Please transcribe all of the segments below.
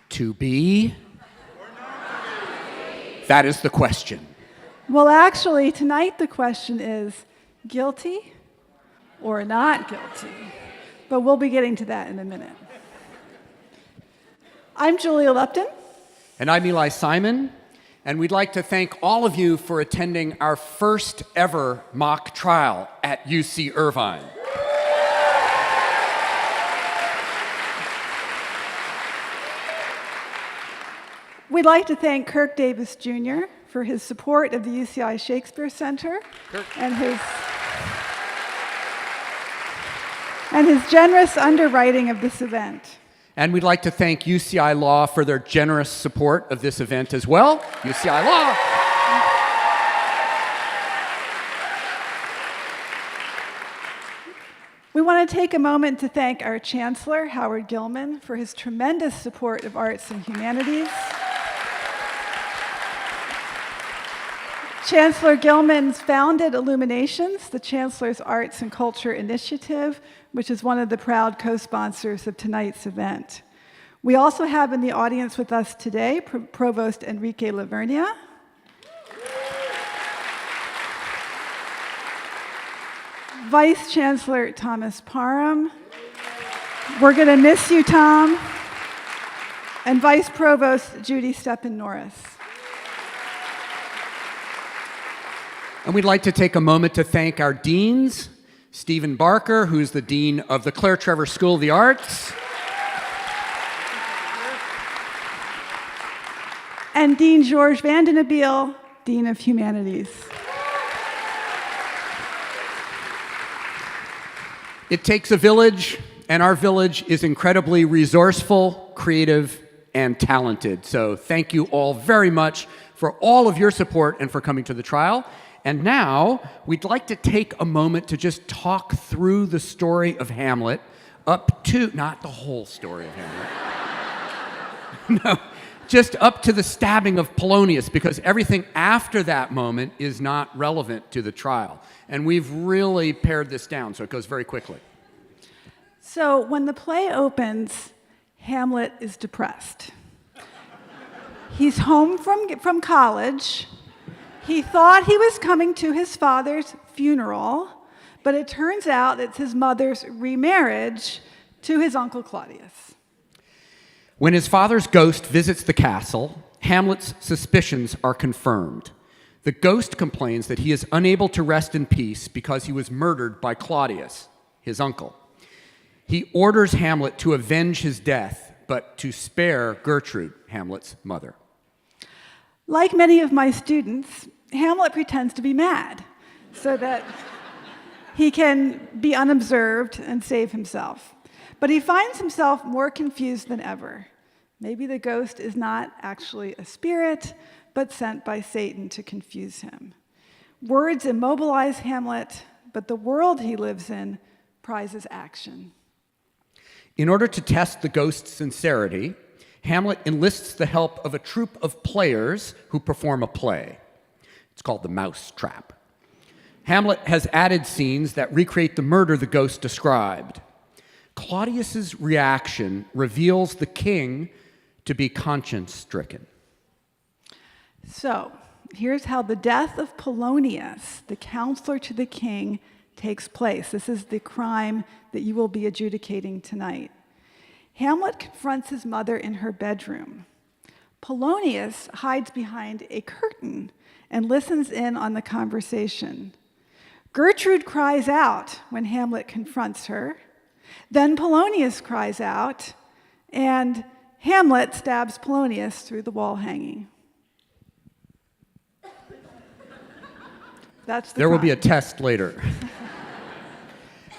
To be? That is the question. Well, actually, tonight the question is guilty or not guilty. But we'll be getting to that in a minute. I'm Julia Lupton. And I'm Eli Simon. And we'd like to thank all of you for attending our first ever mock trial at UC Irvine. We'd like to thank Kirk Davis Jr. for his support of the UCI Shakespeare Center and his generous underwriting of this event. And we'd like to thank UCI Law for their generous support of this event as well. UCI Law. We want to take a moment to thank our Chancellor, Howard Gilman, for his tremendous support of arts and humanities. Chancellor Gilman's founded Illuminations, the Chancellor's Arts and Culture Initiative, which is one of the proud co-sponsors of tonight's event. We also have in the audience with us today Provost Enrique Lavernia, Vice Chancellor Thomas Parham. We're going to miss you, Tom. And Vice Provost Judy Steppen-Norris. And we'd like to take a moment to thank our deans, Stephen Barker, who's the Dean of the Claire Trevor School of the Arts, and Dean George Vandenabeel, Dean of Humanities. It takes a village, and our village is incredibly resourceful, creative, and talented. So thank you all very much for all of your support and for coming to the trial. And now, we'd like to take a moment to just talk through the story of Hamlet up to, not the whole story of Hamlet. No, just up to the stabbing of Polonius, because everything after that moment is not relevant to the trial. And we've really pared this down, so it goes very quickly. So when the play opens, Hamlet is depressed. He's home from college. He thought he was coming to his father's funeral, but it turns out it's his mother's remarriage to his uncle Claudius. When his father's ghost visits the castle, Hamlet's suspicions are confirmed. The ghost complains that he is unable to rest in peace because he was murdered by Claudius, his uncle. He orders Hamlet to avenge his death, but to spare Gertrude, Hamlet's mother. Like many of my students, Hamlet pretends to be mad so that he can be unobserved and save himself. But he finds himself more confused than ever. Maybe the ghost is not actually a spirit, but sent by Satan to confuse him. Words immobilize Hamlet, but the world he lives in prizes action. In order to test the ghost's sincerity, Hamlet enlists the help of a troupe of players who perform a play. It's called the Mouse Trap. Hamlet has added scenes that recreate the murder the ghost described. Claudius's reaction reveals the king to be conscience-stricken. So, here's how the death of Polonius, the counselor to the king, takes place. This is the crime that you will be adjudicating tonight. Hamlet confronts his mother in her bedroom. Polonius hides behind a curtain and listens in on the conversation. Gertrude cries out when Hamlet confronts her. Then Polonius cries out, and Hamlet stabs Polonius through the wall hanging. That's the There will be a test later.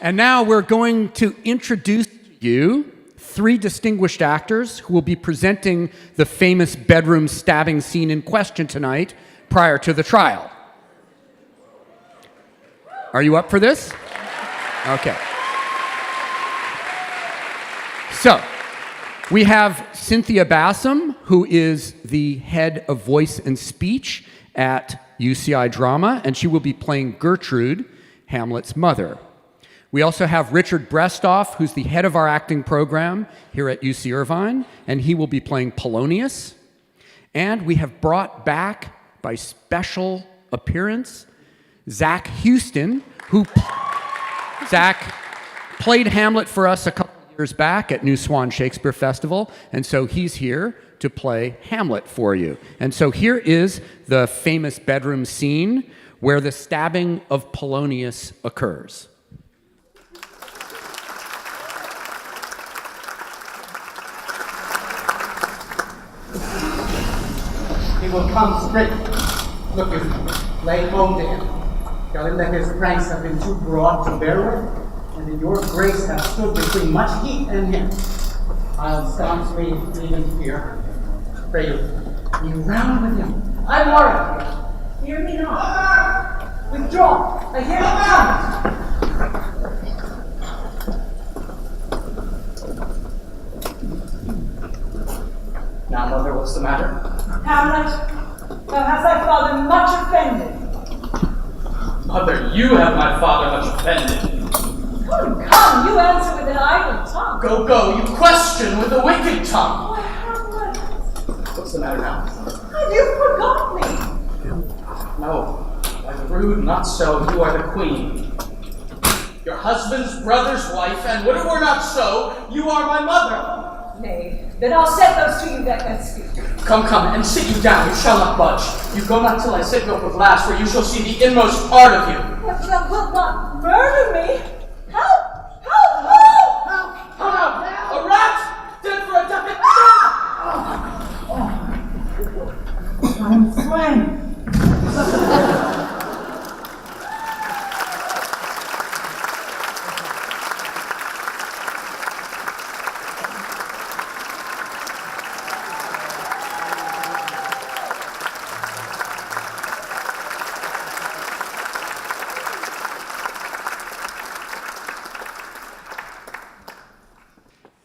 And now we're going to introduce you three distinguished actors who will be presenting the famous bedroom stabbing scene in question tonight prior to the trial. Are you up for this? Okay. So, we have Cynthia Bassam, who is the head of voice and speech at UCI Drama, and she will be playing Gertrude, Hamlet's mother. We also have Richard Brestoff, who's the head of our acting program here at UC Irvine, and he will be playing Polonius. And we have brought back, by special appearance, Zach Houston, Zach played Hamlet for us a couple years back at New Swan Shakespeare Festival, and so he's here to play Hamlet for you. And so here is the famous bedroom scene where the stabbing of Polonius occurs. He will come straight. Look, you lay home to him. Tell him that his pranks have been too broad to bear with, and that your grace has stood between much heat and him. I'll staunchly leave him here. Pray you, be round with him. I'm worried. Hear me not. Withdraw. I hear him coming. Now, mother, what's the matter? Hamlet, thou hast thy father much offended. Mother, you have my father much offended. Come, you answer with an idle tongue. Go, you question with a wicked tongue. Why, Hamlet, What's the matter now? have you forgot me? No, why rude, not so, you are the queen. Your husband's brother's wife, and what if it were not so, you are my mother. Nay, then I'll set those to you that can speak. Come, and sit you down, you shall not budge. You go not till I set you up with last, for you shall see the inmost part of you. But thou wilt not murder me. Help! How now? A rat? Dead for a ducat? I'm slain.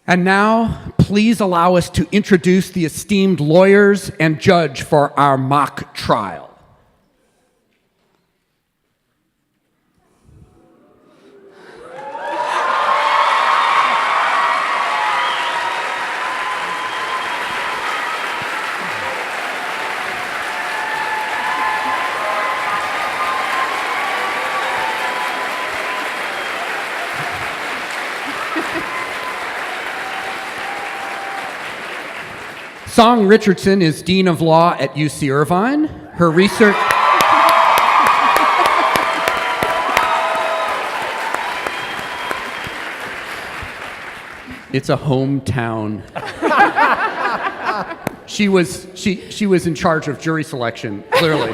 And now, please allow us to introduce the esteemed lawyers and judge for our mock trial. Song Richardson is Dean of Law at UC Irvine. Her research... It's a hometown. She was in charge of jury selection, clearly.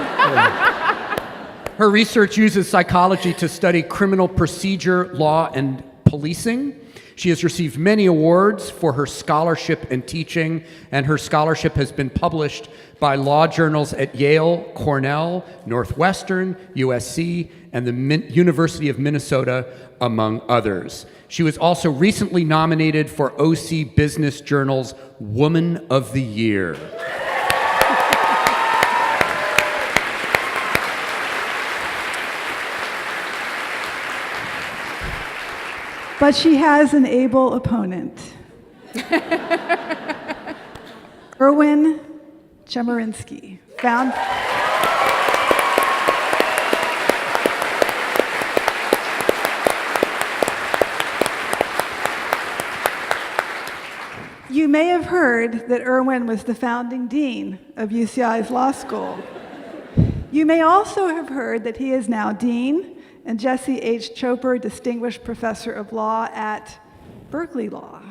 Her research uses psychology to study criminal procedure, law, and policing. She has received many awards for her scholarship and teaching, and her scholarship has been published by law journals at Yale, Cornell, Northwestern, USC, and the University of Minnesota, among others. She was also recently nominated for OC Business Journal's Woman of the Year. But she has an able opponent. Erwin Chemerinsky, found... You may have heard that Erwin was the founding dean of UCI's law school. You may also have heard that he is now dean and Jesse H. Choper Distinguished Professor of Law at Berkeley Law.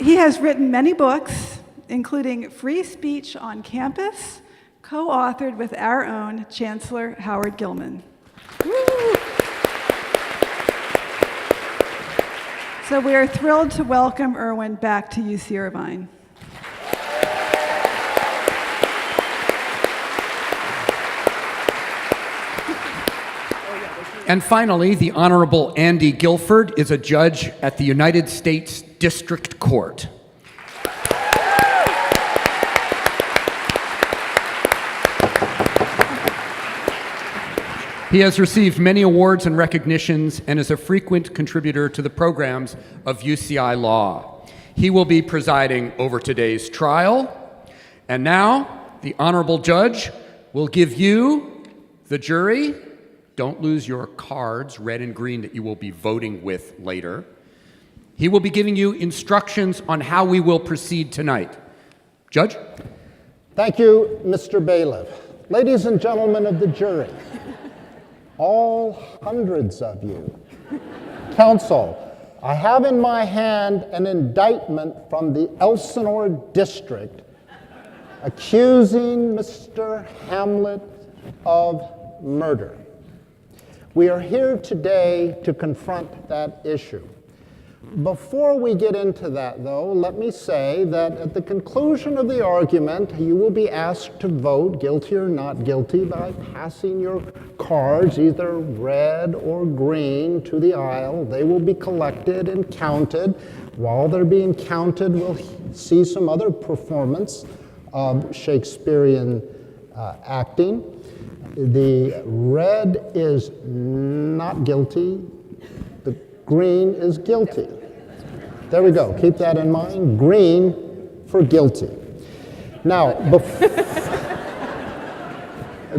He has written many books, including Free Speech on Campus, co-authored with our own Chancellor Howard Gilman. Woo! So we are thrilled to welcome Erwin back to UC Irvine. And finally, the Honorable Andrew Guilford is a judge at the United States District Court. He has received many awards and recognitions and is a frequent contributor to the programs of UCI Law. He will be presiding over today's trial. And now, the Honorable Judge will give you, the jury, don't lose your cards, red and green, that you will be voting with later. He will be giving you instructions on how we will proceed tonight. Judge? Thank you, Mr. Bailiff. Ladies and gentlemen of the jury, all hundreds of you, counsel, I have in my hand an indictment from the Elsinore District accusing Mr. Hamlet of murder. We are here today to confront that issue. Before we get into that, though, let me say that at the conclusion of the argument, you will be asked to vote guilty or not guilty by passing your cards, either red or green, to the aisle. They will be collected and counted. While they're being counted, we'll see some other performance of Shakespearean acting. The red is not guilty. The green is guilty. There we go. Keep that in mind. Green for guilty. Now,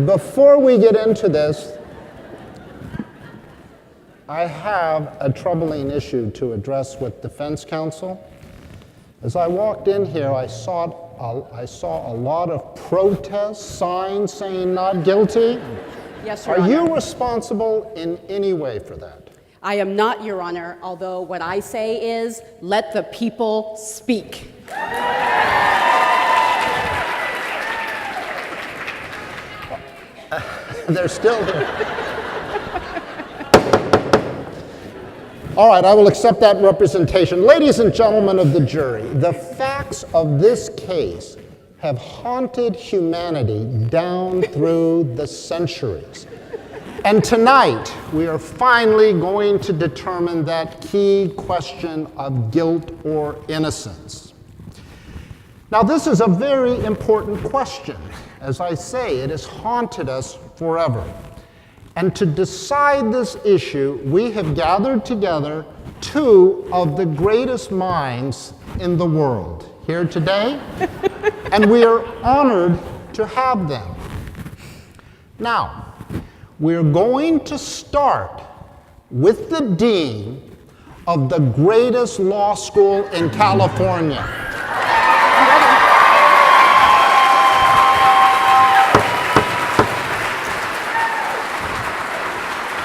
before we get into this, I have a troubling issue to address with defense counsel. As I walked in here, I saw a lot of protest signs saying not guilty. Yes, Your Are Honor. you responsible in any way for that? I am not, Your Honor, although what I say is, let the people speak. They're still here. All right, I will accept that representation. Ladies and gentlemen of the jury, the facts of this case have haunted humanity down through the centuries. And tonight, we are finally going to determine that key question of guilt or innocence. Now, this is a very important question. As I say, it has haunted us forever. And to decide this issue, we have gathered together two of the greatest minds in the world here today, and we are honored to have them. Now, we're going to start with the dean of the greatest law school in California.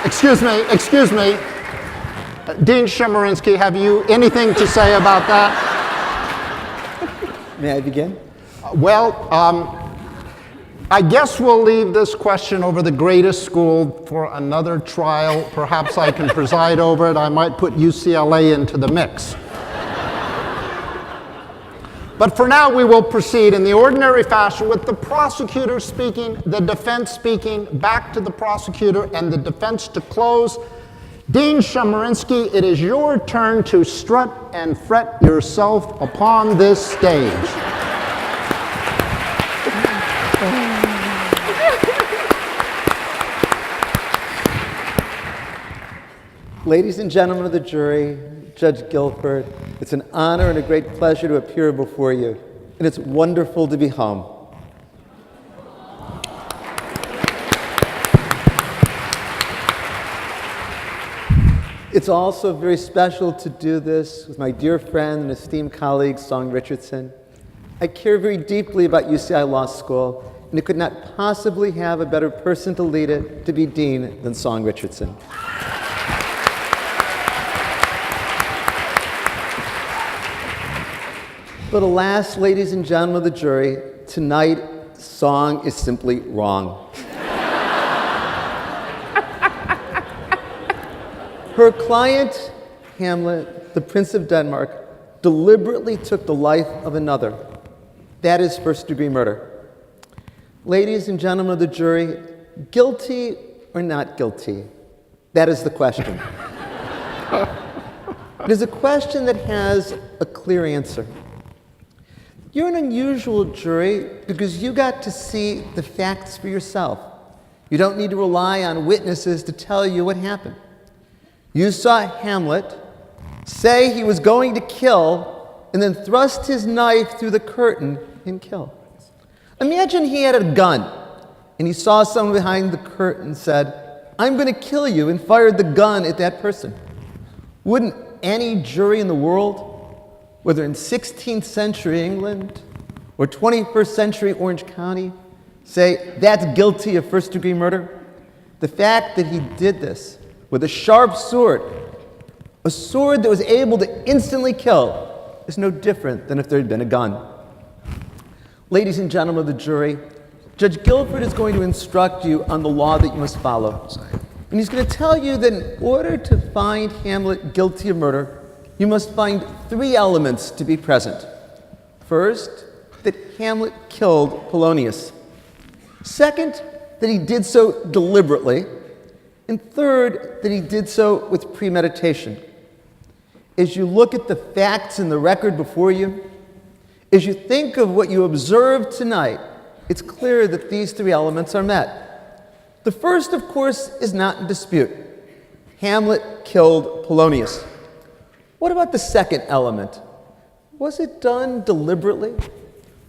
Excuse me. Dean Chemerinsky, have you anything to say about that? May I begin? I guess we'll leave this question over the greatest school for another trial. Perhaps I can preside over it. I might put UCLA into the mix. But for now, we will proceed in the ordinary fashion with the prosecutor speaking, the defense speaking, back to the prosecutor, and the defense to close. Dean Chemerinsky, it is your turn to strut and fret yourself upon this stage. Ladies and gentlemen of the jury, Judge Guilford, it's an honor and a great pleasure to appear before you, and it's wonderful to be home. It's also very special to do this with my dear friend and esteemed colleague, Song Richardson. I care very deeply about UCI Law School, and it could not possibly have a better person to lead it to be dean than Song Richardson. But alas, ladies and gentlemen of the jury, tonight, Song is simply wrong. Her client, Hamlet, the Prince of Denmark, deliberately took the life of another. That is first-degree murder. Ladies and gentlemen of the jury, guilty or not guilty? That is the question. It is a question that has a clear answer. You're an unusual jury because you got to see the facts for yourself. You don't need to rely on witnesses to tell you what happened. You saw Hamlet say he was going to kill and then thrust his knife through the curtain and kill. Imagine he had a gun and he saw someone behind the curtain and said, "I'm going to kill you," and fired the gun at that person. Wouldn't any jury in the world, whether in 16th century England or 21st century Orange County, say that's guilty of first-degree murder? The fact that he did this with a sharp sword, a sword that was able to instantly kill, is no different than if there had been a gun. Ladies and gentlemen of the jury, Judge Guilford is going to instruct you on the law that you must follow. And he's going to tell you that in order to find Hamlet guilty of murder, you must find three elements to be present. First, that Hamlet killed Polonius. Second, that he did so deliberately. And third, that he did so with premeditation. As you look at the facts in the record before you, as you think of what you observed tonight, it's clear that these three elements are met. The first, of course, is not in dispute. Hamlet killed Polonius. What about the second element? Was it done deliberately?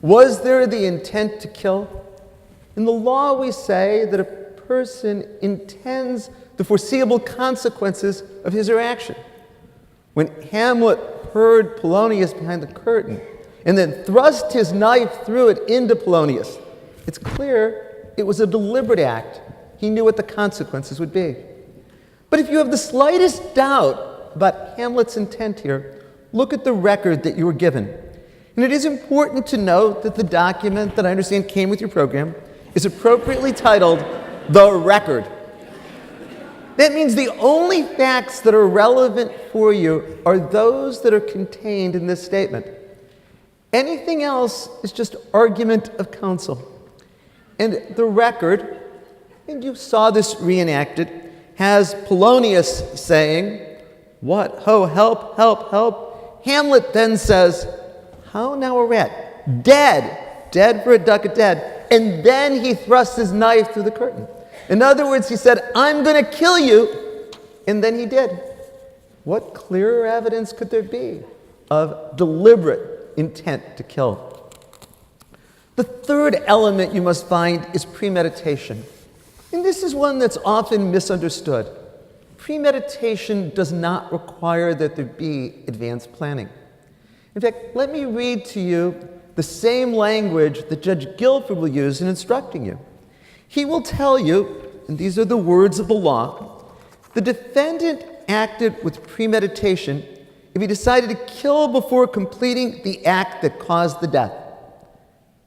Was there the intent to kill? In the law, we say that a person intends the foreseeable consequences of his or her action. When Hamlet heard Polonius behind the curtain and then thrust his knife through it into Polonius, it's clear it was a deliberate act. He knew what the consequences would be. But if you have the slightest doubt about Hamlet's intent here, look at the record that you were given. And it is important to note that the document that I understand came with your program is appropriately titled The Record. That means the only facts that are relevant for you are those that are contained in this statement. Anything else is just argument of counsel. And the record, and you saw this reenacted, has Polonius saying, "What? Ho, help, help, help." Hamlet then says, "How now a rat? Dead. Dead for a ducat dead." And then he thrusts his knife through the curtain. In other words, he said, "I'm going to kill you." And then he did. What clearer evidence could there be of deliberate intent to kill? The third element you must find is premeditation. And this is one that's often misunderstood. Premeditation does not require that there be advanced planning. In fact, let me read to you the same language that Judge Guilford will use in instructing you. He will tell you, and these are the words of the law, the defendant acted with premeditation if he decided to kill before completing the act that caused the death.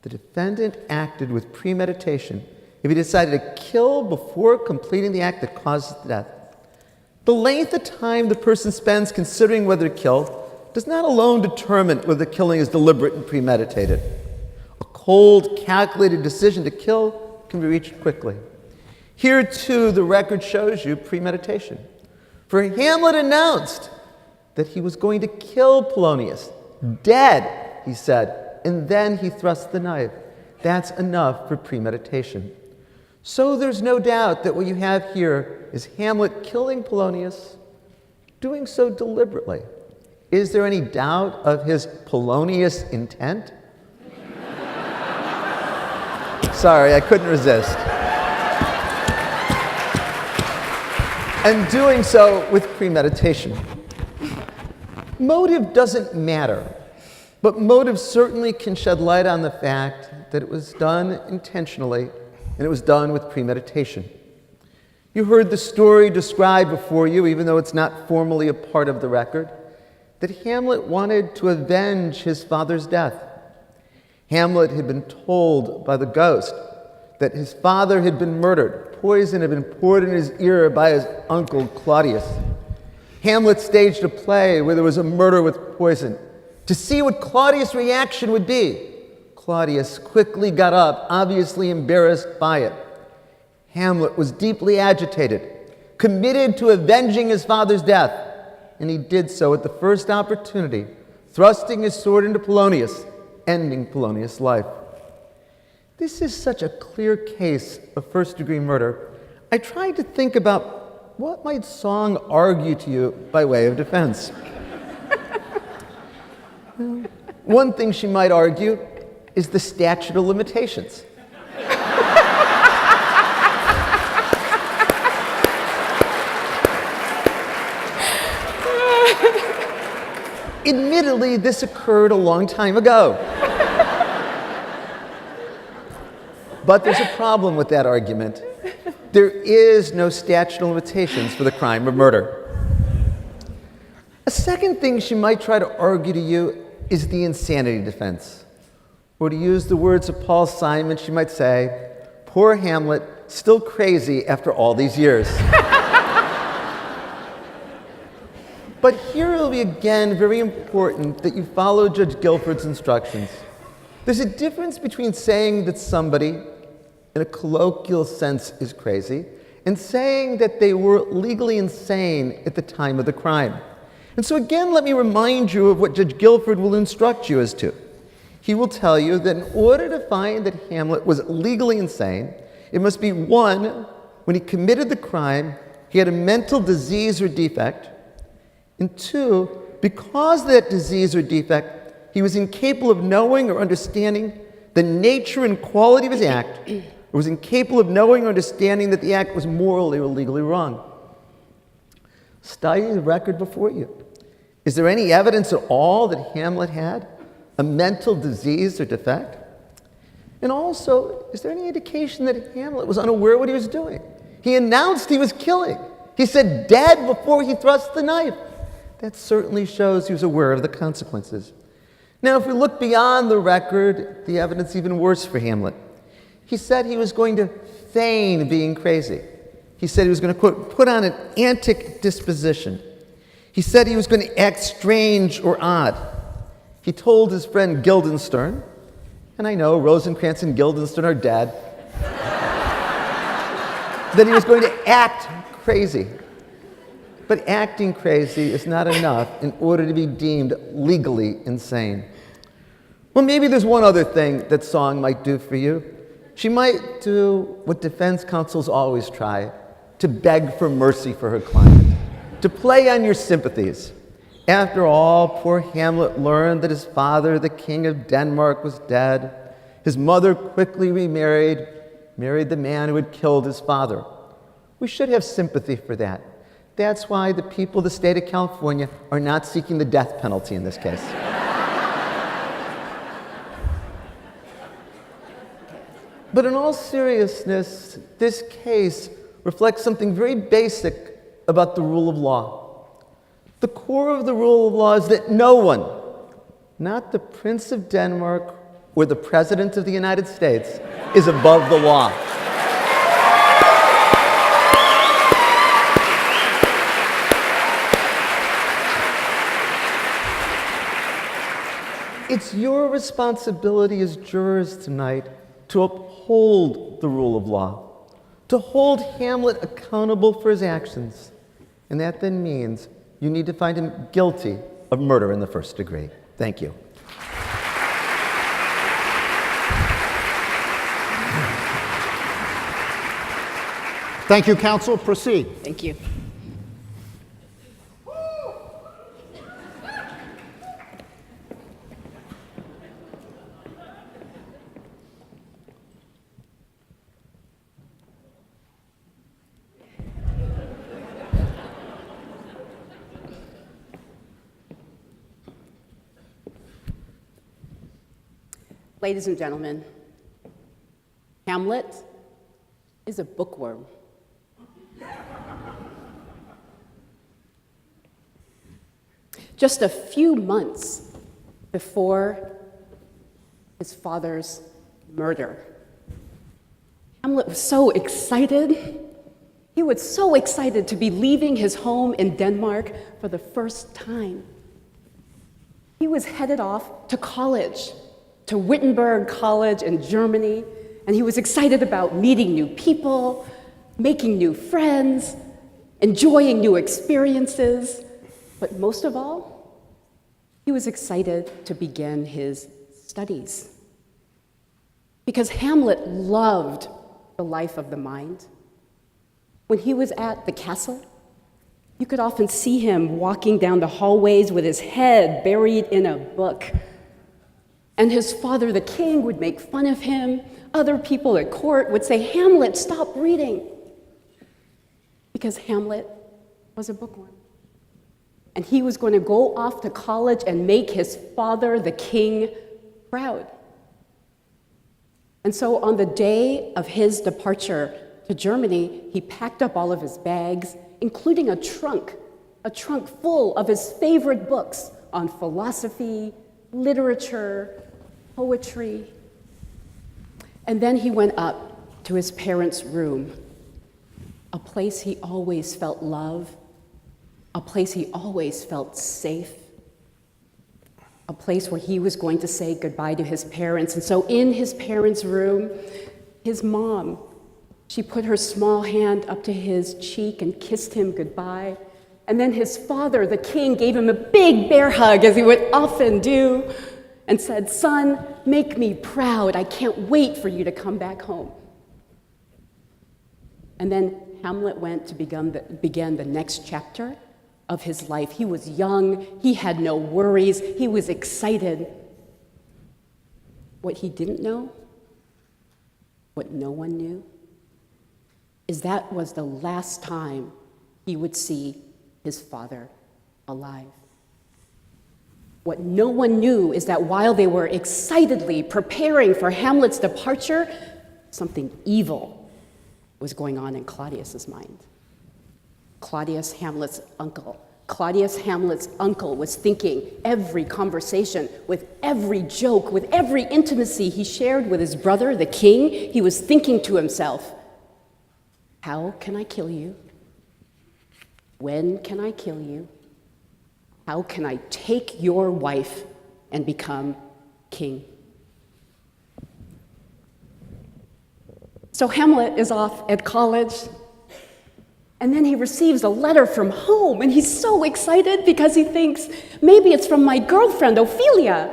The defendant acted with premeditation if he decided to kill before completing the act that caused the death. The length of time the person spends considering whether to kill does not alone determine whether the killing is deliberate and premeditated. A cold, calculated decision to kill can be reached quickly. Here, too, the record shows you premeditation. For Hamlet announced that he was going to kill Polonius. Dead, he said, and then he thrust the knife. That's enough for premeditation. So there's no doubt that what you have here is Hamlet killing Polonius, doing so deliberately. Is there any doubt of his Polonius intent? Sorry, I couldn't resist. And doing so with premeditation. Motive doesn't matter, but motive certainly can shed light on the fact that it was done intentionally and it was done with premeditation. You heard the story described before you, even though it's not formally a part of the record, that Hamlet wanted to avenge his father's death. Hamlet had been told by the ghost that his father had been murdered. Poison had been poured in his ear by his uncle Claudius. Hamlet staged a play where there was a murder with poison to see what Claudius' reaction would be. Claudius quickly got up, obviously embarrassed by it. Hamlet was deeply agitated, committed to avenging his father's death, and he did so at the first opportunity, thrusting his sword into Polonius, ending Polonius' life. This is such a clear case of first-degree murder. I tried to think about what might Song argue to you by way of defense. One thing she might argue is the statute of limitations. Admittedly, this occurred a long time ago. But there's a problem with that argument. There is no statute of limitations for the crime of murder. A second thing she might try to argue to you is the insanity defense. Or to use the words of Paul Simon, she might say, poor Hamlet, still crazy after all these years. But here it will be again very important that you follow Judge Guilford's instructions. There's a difference between saying that somebody, in a colloquial sense, is crazy, and saying that they were legally insane at the time of the crime. And so again, let me remind you of what Judge Guilford will instruct you as to. He will tell you that in order to find that Hamlet was legally insane, it must be one, when he committed the crime, he had a mental disease or defect, and two, because of that disease or defect, he was incapable of knowing or understanding the nature and quality of his act, or was incapable of knowing or understanding that the act was morally or legally wrong. Study the record before you. Is there any evidence at all that Hamlet had a mental disease or defect? And also, is there any indication that Hamlet was unaware of what he was doing? He announced he was killing. He said dead before he thrust the knife. That certainly shows he was aware of the consequences. Now, if we look beyond the record, the evidence is even worse for Hamlet. He said he was going to feign being crazy. He said he was going to, quote, put on an antic disposition. He said he was going to act strange or odd. He told his friend Guildenstern, and I know Rosencrantz and Guildenstern are dead, that he was going to act crazy. But acting crazy is not enough in order to be deemed legally insane. Well, maybe there's one other thing that Song might do for you. She might do what defense counsels always try, to beg for mercy for her client, to play on your sympathies. After all, poor Hamlet learned that his father, the King of Denmark, was dead. His mother quickly remarried, married the man who had killed his father. We should have sympathy for that. That's why the people of the state of California are not seeking the death penalty in this case. But in all seriousness, this case reflects something very basic about the rule of law. The core of the rule of law is that no one, not the Prince of Denmark or the President of the United States, is above the law. It's your responsibility as jurors tonight to uphold the rule of law, to hold Hamlet accountable for his actions. And that then means you need to find him guilty of murder in the first degree. Thank you. Thank you, counsel. Proceed. Thank you. Ladies and gentlemen, Hamlet is a bookworm. Just a few months before his father's murder, Hamlet was so excited. He was so excited to be leaving his home in Denmark for the first time. He was headed off to college, to Wittenberg College in Germany, and he was excited about meeting new people, making new friends, enjoying new experiences, but most of all, he was excited to begin his studies. because Hamlet loved the life of the mind. When he was at the castle, you could often see him walking down the hallways with his head buried in a book. And his father, the king, would make fun of him. Other people at court would say, "Hamlet, stop reading." Because Hamlet was a bookworm. And he was going to go off to college and make his father, the king, proud. And so on the day of his departure to Germany, he packed up all of his bags, including a trunk full of his favorite books on philosophy, literature, poetry. And then he went up to his parents' room, a place he always felt love, a place he always felt safe, a place where he was going to say goodbye to his parents. And so in his parents' room, his mom, she put her small hand up to his cheek and kissed him goodbye. And then his father, the king, gave him a big bear hug, as he would often do, and said, "Son, make me proud. I can't wait for you to come back home." And then Hamlet went to begin the next chapter of his life. He was young, he had no worries, he was excited. What he didn't know, what no one knew, is that was the last time he would see his father alive. What no one knew is that while they were excitedly preparing for Hamlet's departure, something evil was going on in Claudius's mind. Claudius, Hamlet's uncle. Claudius, Hamlet's uncle, was thinking every conversation, with every joke, with every intimacy he shared with his brother, the king, he was thinking to himself, "How can I kill you? When can I kill you? How can I take your wife and become king?" So Hamlet is off at college, and then he receives a letter from home, and he's so excited because he thinks, maybe it's from my girlfriend, Ophelia.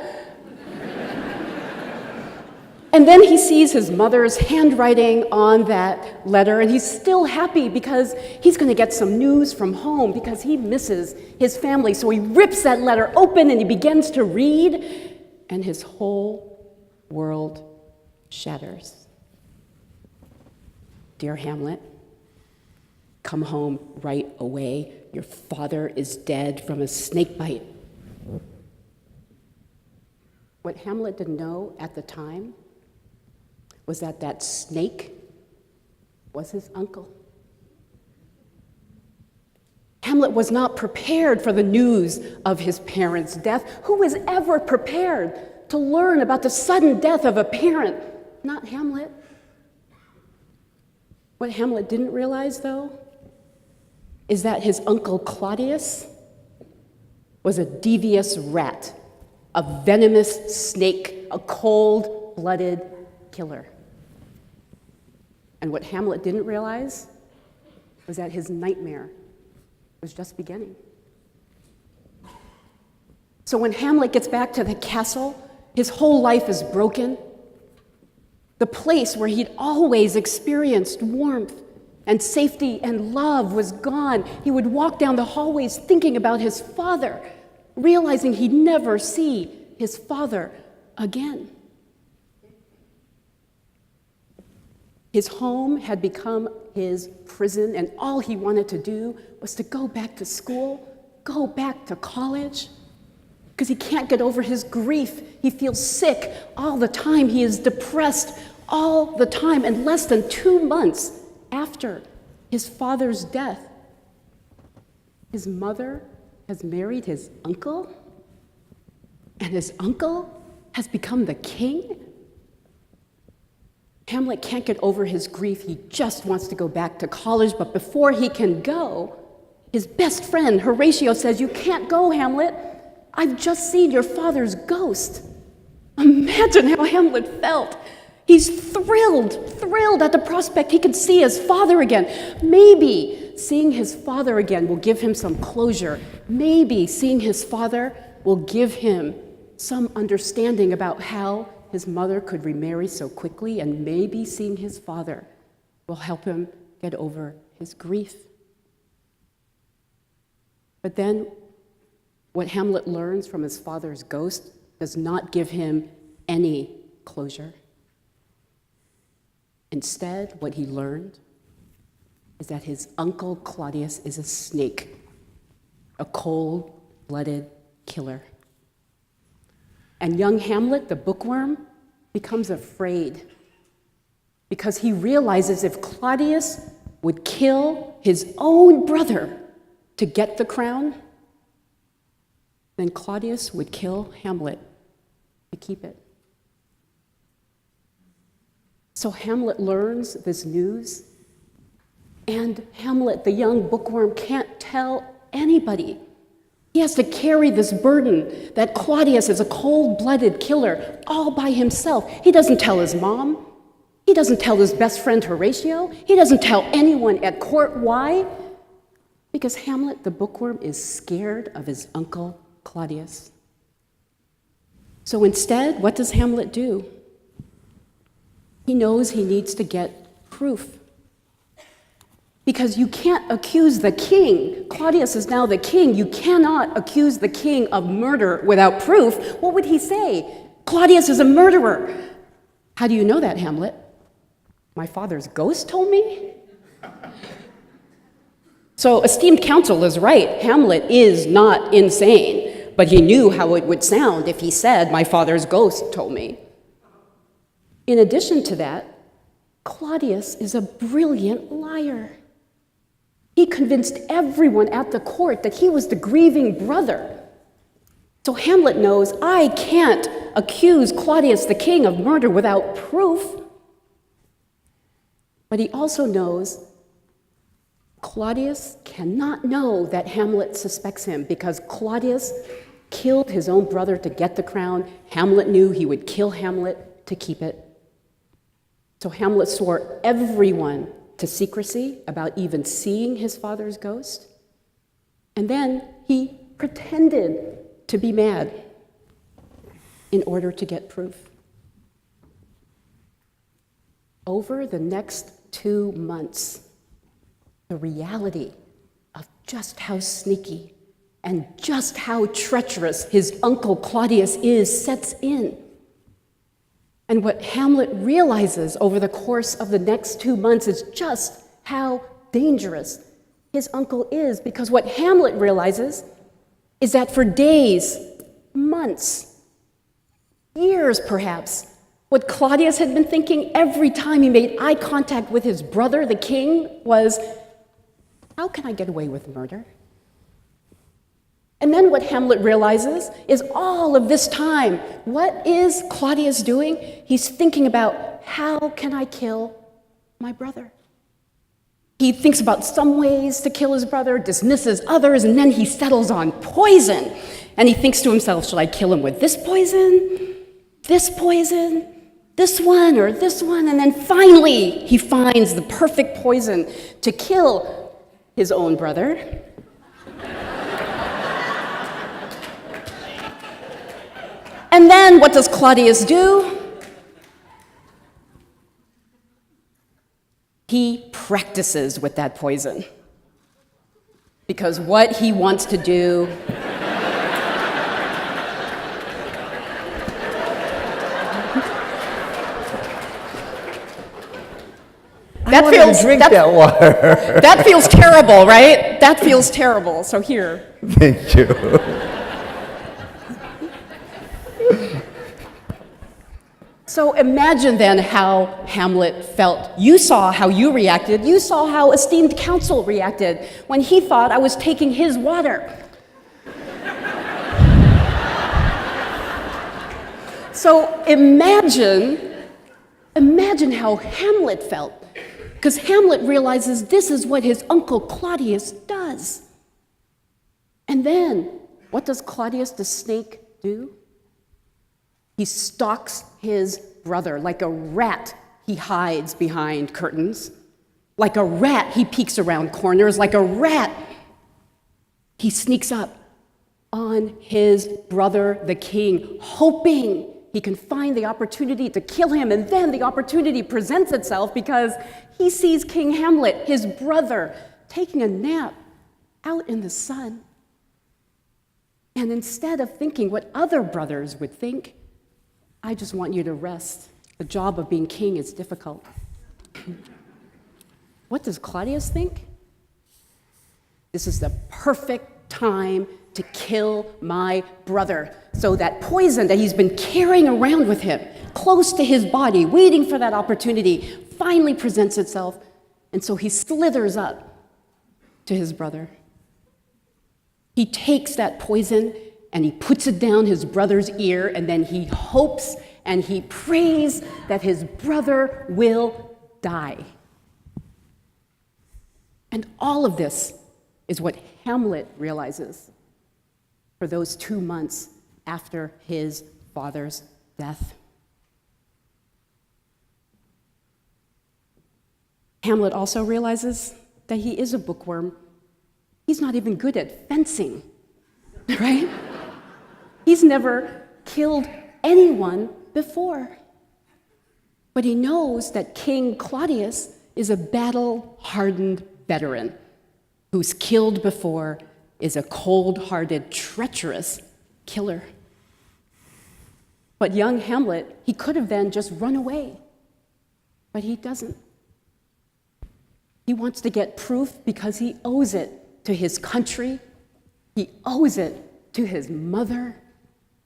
And then he sees his mother's handwriting on that letter, and he's still happy because he's going to get some news from home because he misses his family. So he rips that letter open and he begins to read, and his whole world shatters. "Dear Hamlet, come home right away. Your father is dead from a snake bite." What Hamlet didn't know at the time was that that snake was his uncle. Hamlet was not prepared for the news of his parents' death. Who is ever prepared to learn about the sudden death of a parent? Not Hamlet. What Hamlet didn't realize, though, is that his uncle Claudius was a devious rat, a venomous snake, a cold-blooded killer. And what Hamlet didn't realize was that his nightmare was just beginning. So when Hamlet gets back to the castle, his whole life is broken. The place where he'd always experienced warmth and safety and love was gone. He would walk down the hallways thinking about his father, realizing he'd never see his father again. His home had become his prison, and all he wanted to do was to go back to school, go back to college, because he can't get over his grief. He feels sick all the time. He is depressed all the time. And less than 2 months after his father's death, his mother has married his uncle, and his uncle has become the king. Hamlet can't get over his grief. He just wants to go back to college, but before he can go, his best friend, Horatio, says, "You can't go, Hamlet. I've just seen your father's ghost." Imagine how Hamlet felt. He's thrilled at the prospect he can see his father again. Maybe seeing his father again will give him some closure. Maybe seeing his father will give him some understanding about how his mother could remarry so quickly, and maybe seeing his father will help him get over his grief. But then, what Hamlet learns from his father's ghost does not give him any closure. Instead, what he learned is that his uncle Claudius is a snake, a cold-blooded killer. And young Hamlet, the bookworm, becomes afraid because he realizes if Claudius would kill his own brother to get the crown, then Claudius would kill Hamlet to keep it. So Hamlet learns this news, and Hamlet, the young bookworm, can't tell anybody. He has to carry this burden that Claudius is a cold-blooded killer all by himself. He doesn't tell his mom. He doesn't tell his best friend Horatio. He doesn't tell anyone at court. Why? Because Hamlet, the bookworm, is scared of his uncle Claudius. So instead, what does Hamlet do? He knows he needs to get proof. Because you can't accuse the king. Claudius is now the king. You cannot accuse the king of murder without proof. What would he say? Claudius is a murderer. How do you know that, Hamlet? My father's ghost told me? So esteemed counsel is right. Hamlet is not insane, but he knew how it would sound if he said, my father's ghost told me. In addition to that, Claudius is a brilliant liar. He convinced everyone at the court that he was the grieving brother. So Hamlet knows, I can't accuse Claudius the king of murder without proof. But he also knows Claudius cannot know that Hamlet suspects him because Claudius killed his own brother to get the crown. Hamlet knew he would kill Hamlet to keep it. So Hamlet swore everyone to secrecy about even seeing his father's ghost. And then he pretended to be mad in order to get proof. Over the next 2 months, the reality of just how sneaky and just how treacherous his uncle Claudius is sets in. And what Hamlet realizes over the course of the next 2 months is just how dangerous his uncle is, because what Hamlet realizes is that for days, months, years perhaps, what Claudius had been thinking every time he made eye contact with his brother, the king, was, how can I get away with murder? And then what Hamlet realizes is all of this time, what is Claudius doing? He's thinking about, how can I kill my brother? He thinks about some ways to kill his brother, dismisses others, and then he settles on poison. And he thinks to himself, should I kill him with this poison, this one, or this one? And then finally, he finds the perfect poison to kill his own brother. And then what does Claudius do? He practices with that poison. Because what he wants to do that water. That feels terrible, right? That feels terrible. So here. Thank you. So imagine then how Hamlet felt. You saw how you reacted. You saw how esteemed counsel reacted when he thought I was taking his water. So imagine how Hamlet felt, because Hamlet realizes this is what his uncle Claudius does. And then, what does Claudius the snake do? He stalks his brother. Like a rat, he hides behind curtains. Like a rat, he peeks around corners. Like a rat, he sneaks up on his brother, the king, hoping he can find the opportunity to kill him, and then the opportunity presents itself because he sees King Hamlet, his brother, taking a nap out in the sun. And instead of thinking what other brothers would think, I just want you to rest. The job of being king is difficult. What does Claudius think? This is the perfect time to kill my brother. So that poison that he's been carrying around with him, close to his body, waiting for that opportunity, finally presents itself. And so he slithers up to his brother. He takes that poison and he puts it down his brother's ear, and then he hopes and he prays that his brother will die. And all of this is what Hamlet realizes for those 2 months after his father's death. Hamlet also realizes that he is a bookworm. He's not even good at fencing, right? He's never killed anyone before. But he knows that King Claudius is a battle-hardened veteran who's killed before, is a cold-hearted, treacherous killer. But young Hamlet, he could have then just run away, but he doesn't. He wants to get proof because he owes it to his country, he owes it to his mother,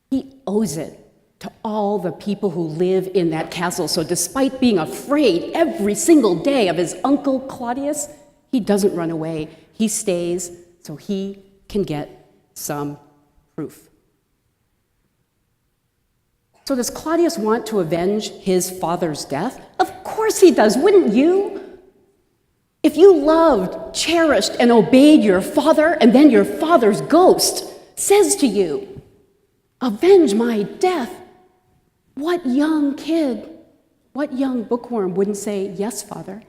he owes it to all the people who live in that castle. So despite being afraid every single day of his uncle Claudius, he doesn't run away. He stays so he can get some proof. So does Claudius want to avenge his father's death? Of course he does, wouldn't you? If you loved, cherished, and obeyed your father, and then your father's ghost says to you, "Avenge my death," what young kid, what young bookworm wouldn't say, "Yes, father"?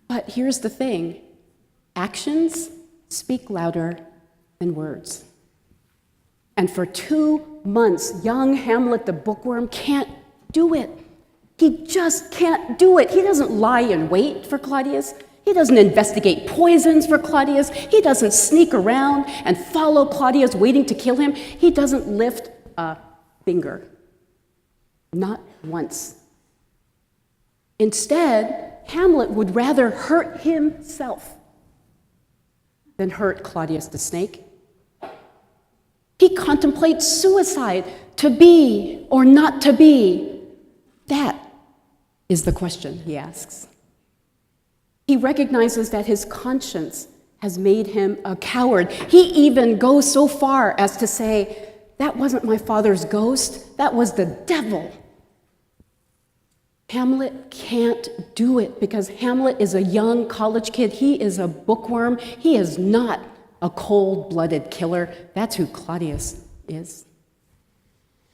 But here's the thing, actions speak louder than words. And for 2 months, young Hamlet the bookworm can't do it. He just can't do it. He doesn't lie in wait for Claudius. He doesn't investigate poisons for Claudius. He doesn't sneak around and follow Claudius waiting to kill him. He doesn't lift a finger. Not once. Instead, Hamlet would rather hurt himself than hurt Claudius the snake. He contemplates suicide, to be or not to be. That is the question he asks. He recognizes that his conscience has made him a coward. He even goes so far as to say, "That wasn't my father's ghost, that was the devil." Hamlet can't do it because Hamlet is a young college kid. He is a bookworm. He is not a cold-blooded killer. That's who Claudius is.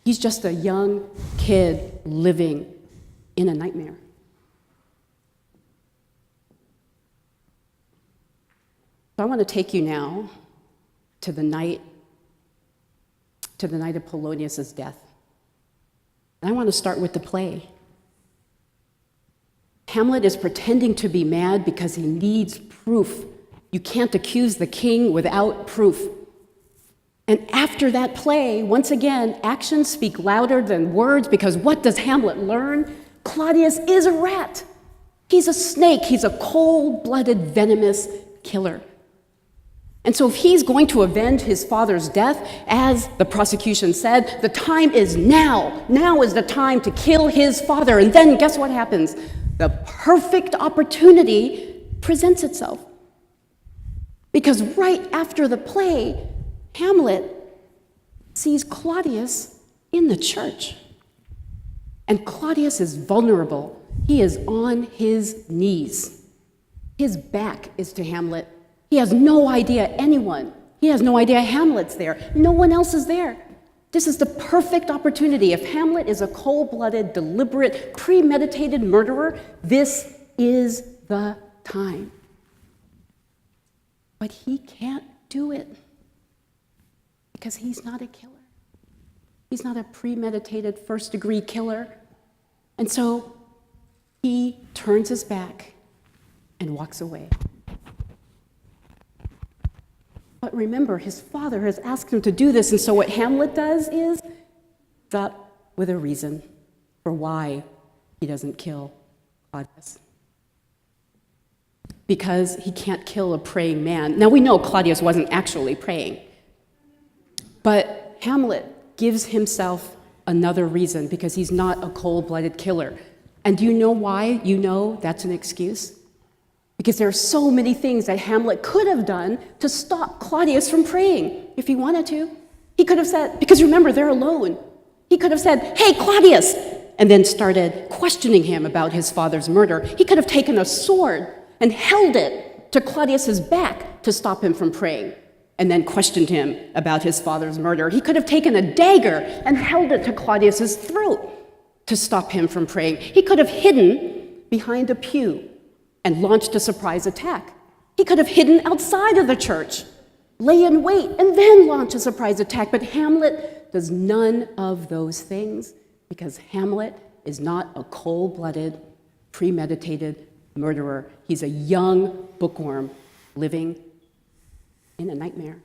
He's just a young kid living in a nightmare. So I want to take you now to the night of Polonius' death. And I want to start with the play. Hamlet is pretending to be mad because he needs proof. You can't accuse the king without proof. And after that play, once again, actions speak louder than words, because what does Hamlet learn? Claudius is a rat. He's a snake. He's a cold-blooded, venomous killer. And so if he's going to avenge his father's death, as the prosecution said, the time is now. Now is the time to kill his father. And then guess what happens? The perfect opportunity presents itself. Because right after the play, Hamlet sees Claudius in the church. And Claudius is vulnerable. He is on his knees. His back is to Hamlet. He has no idea he has no idea Hamlet's there. No one else is there. This is the perfect opportunity. If Hamlet is a cold-blooded, deliberate, premeditated murderer, this is the time. But he can't do it because he's not a killer. He's not a premeditated first-degree killer. And so he turns his back and walks away. But remember, his father has asked him to do this, and so what Hamlet does is up with a reason for why he doesn't kill Claudius. Because he can't kill a praying man. Now we know Claudius wasn't actually praying, but Hamlet gives himself another reason because he's not a cold-blooded killer. And do you know why you know that's an excuse? Because there are so many things that Hamlet could have done to stop Claudius from praying if he wanted to. He could have said, because remember, they're alone. He could have said, "Hey, Claudius," and then started questioning him about his father's murder. He could have taken a sword and held it to Claudius's back to stop him from praying, and then questioned him about his father's murder. He could have taken a dagger and held it to Claudius's throat to stop him from praying. He could have hidden behind a pew and launched a surprise attack. He could have hidden outside of the church, lay in wait, and then launch a surprise attack. But Hamlet does none of those things because Hamlet is not a cold-blooded, premeditated murderer. He's a young bookworm living in a nightmare.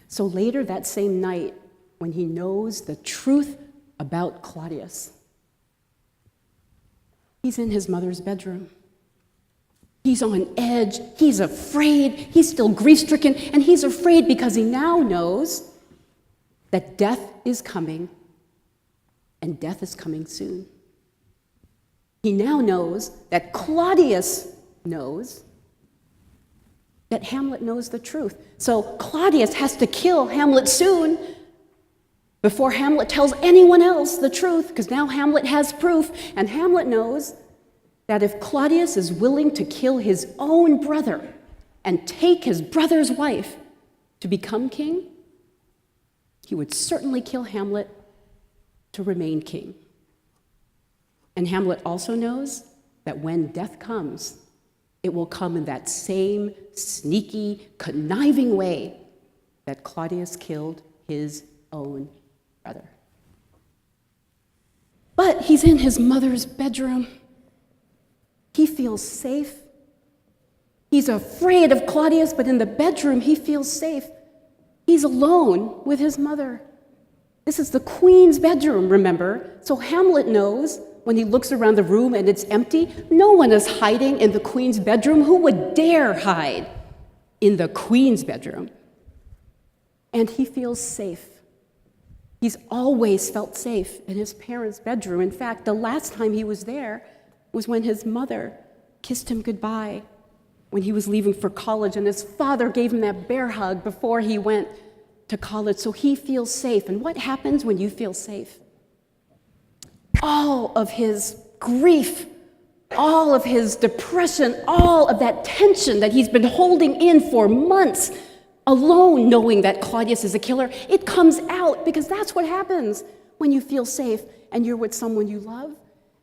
So later that same night, when he knows the truth about Claudius, he's in his mother's bedroom. He's on edge, he's afraid, he's still grief-stricken, and he's afraid because he now knows that death is coming, and death is coming soon. He now knows that Claudius knows that Hamlet knows the truth. So Claudius has to kill Hamlet soon before Hamlet tells anyone else the truth, because now Hamlet has proof, and Hamlet knows that if Claudius is willing to kill his own brother and take his brother's wife to become king, he would certainly kill Hamlet to remain king. And Hamlet also knows that when death comes, it will come in that same sneaky, conniving way that Claudius killed his own brother. But he's in his mother's bedroom. He feels safe. He's afraid of Claudius, but in the bedroom, he feels safe. He's alone with his mother. This is the queen's bedroom, remember? So Hamlet knows when he looks around the room and it's empty, no one is hiding in the queen's bedroom. Who would dare hide in the queen's bedroom? And he feels safe. He's always felt safe in his parents' bedroom. In fact, the last time he was there was when his mother kissed him goodbye when he was leaving for college, and his father gave him that bear hug before he went to college. So he feels safe. And what happens when you feel safe? All of his grief, all of his depression, all of that tension that he's been holding in for months, alone knowing that Claudius is a killer, it comes out, because that's what happens when you feel safe and you're with someone you love.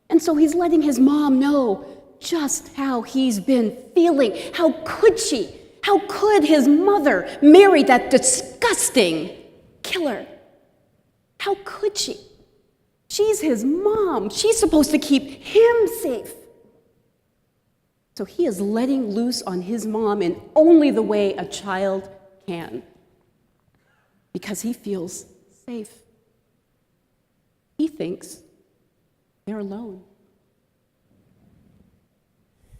And so he's letting his mom know just how he's been feeling. How could she? How could his mother marry that disgusting killer? How could she? She's his mom. She's supposed to keep him safe. So he is letting loose on his mom in only the way a child can, because he feels safe. He thinks they're alone.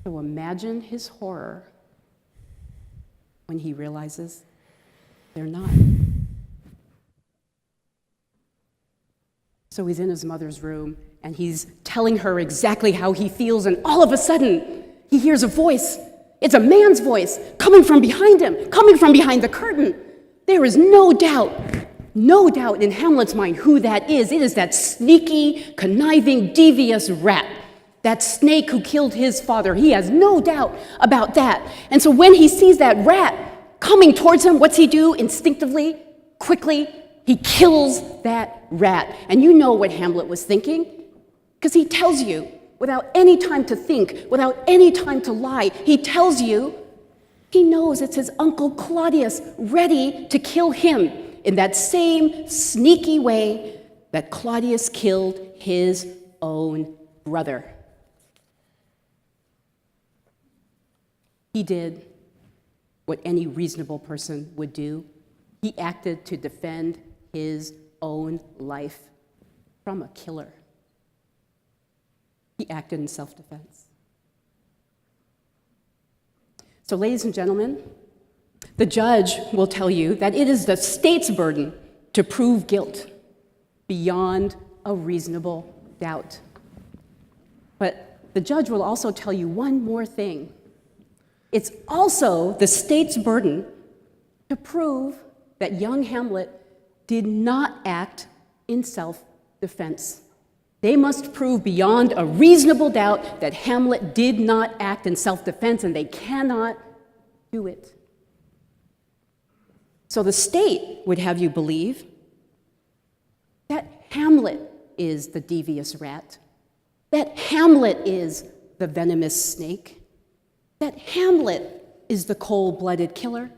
So imagine his horror when he realizes they're not. So he's in his mother's room, and he's telling her exactly how he feels, and all of a sudden, he hears a voice. It's a man's voice coming from behind him, coming from behind the curtain. There is no doubt in Hamlet's mind who that is. It is that sneaky, conniving, devious rat, that snake who killed his father. He has no doubt about that. And so when he sees that rat coming towards him, what's he do instinctively, quickly? He kills that rat. And you know what Hamlet was thinking, because he tells you, without any time to think, without any time to lie, he tells you He knows it's his uncle Claudius ready to kill him in that same sneaky way that Claudius killed his own brother. He did what any reasonable person would do. He acted to defend his own life from a killer. He acted in self-defense. So, ladies and gentlemen, the judge will tell you that it is the state's burden to prove guilt beyond a reasonable doubt. But the judge will also tell you one more thing. It's also the state's burden to prove that young Hamlet did not act in self-defense. They must prove beyond a reasonable doubt that Hamlet did not act in self-defense, and they cannot do it. So the state would have you believe that Hamlet is the devious rat, that Hamlet is the venomous snake, that Hamlet is the cold-blooded killer.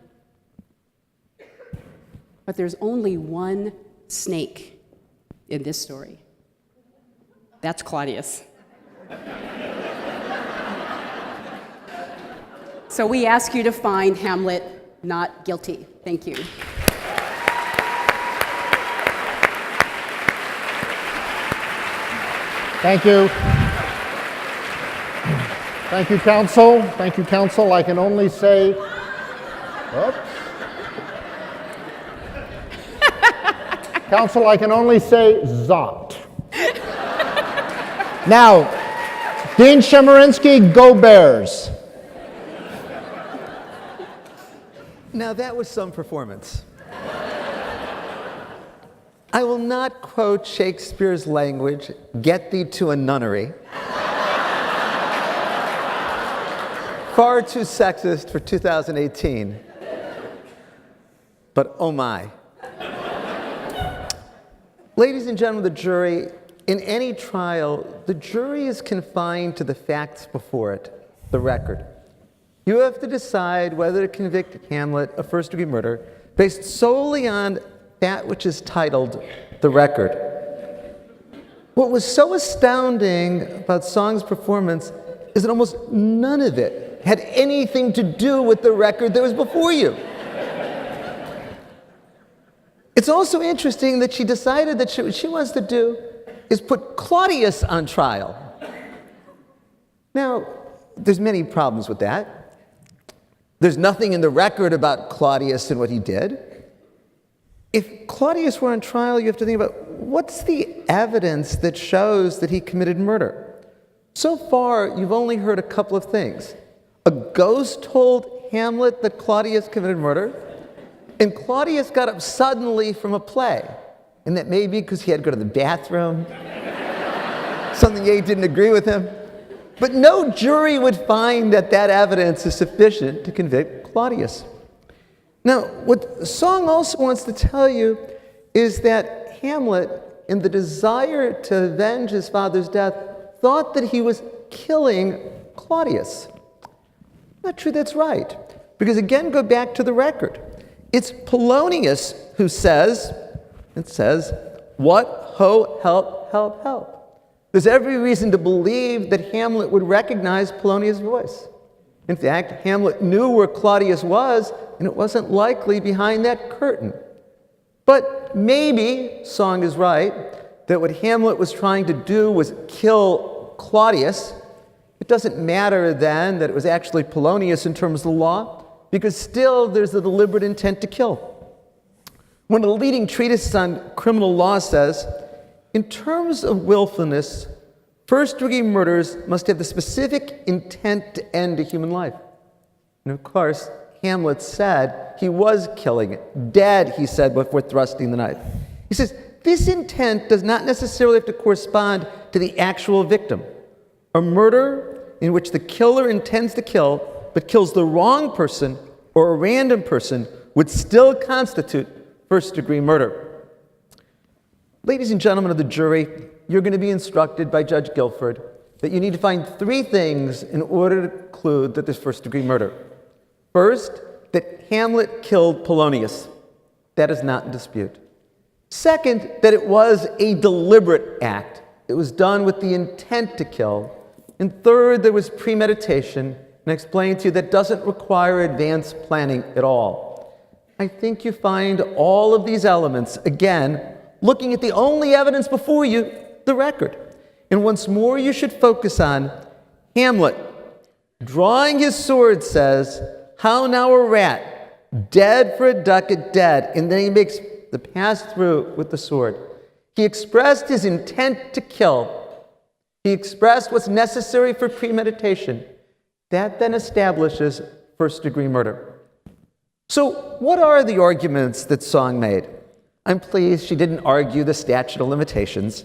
But there's only one snake in this story. That's Claudius. So we ask you to find Hamlet not guilty. Thank you. Thank you. Thank you, counsel. Thank you, counsel. I can only say, oops. Counsel, I can only say zot. Now, Dean Chemerinsky, go Bears. Now that was some performance. I will not quote Shakespeare's language, "Get thee to a nunnery." Far too sexist for 2018. But oh my. Ladies and gentlemen of the jury, in any trial, the jury is confined to the facts before it, the record. You have to decide whether to convict Hamlet of first-degree murder based solely on that which is titled the record. What was so astounding about Song's performance is that almost none of it had anything to do with the record that was before you. It's also interesting that she decided that what she wants to do is put Claudius on trial. Now, there's many problems with that. There's nothing in the record about Claudius and what he did. If Claudius were on trial, you have to think about what's the evidence that shows that he committed murder? So far, you've only heard a couple of things. A ghost told Hamlet that Claudius committed murder, and Claudius got up suddenly from a play. And that may be because he had to go to the bathroom, something he didn't agree with him. But no jury would find that that evidence is sufficient to convict Claudius. Now, what Song also wants to tell you is that Hamlet, in the desire to avenge his father's death, thought that he was killing Claudius. Not true, that's right. Because again, go back to the record. It's Polonius who says, what, ho, help, help, help. There's every reason to believe that Hamlet would recognize Polonius' voice. In fact, Hamlet knew where Claudius was, and it wasn't likely behind that curtain. But maybe Song is right, that what Hamlet was trying to do was kill Claudius. It doesn't matter then that it was actually Polonius in terms of the law, because still there's a deliberate intent to kill. One of the leading treatises on criminal law says, in terms of willfulness, first-degree murders must have the specific intent to end a human life. And of course, Hamlet said he was killing it. Dead, he said, before thrusting the knife. He says, this intent does not necessarily have to correspond to the actual victim. A murder in which the killer intends to kill, but kills the wrong person or a random person would still constitute first-degree murder. Ladies and gentlemen of the jury, you're going to be instructed by Judge Guilford that you need to find three things in order to conclude that there's first-degree murder. First, that Hamlet killed Polonius. That is not in dispute. Second, that it was a deliberate act. It was done with the intent to kill. And third, there was premeditation. And I explained to you that doesn't require advanced planning at all. I think you find all of these elements, again, looking at the only evidence before you, the record. And once more, you should focus on Hamlet. Drawing his sword says, "How now a rat, dead for a ducat, dead." And then he makes the pass through with the sword. He expressed his intent to kill. He expressed what's necessary for premeditation. That then establishes first-degree murder. So what are the arguments that Song made? I'm pleased she didn't argue the statute of limitations.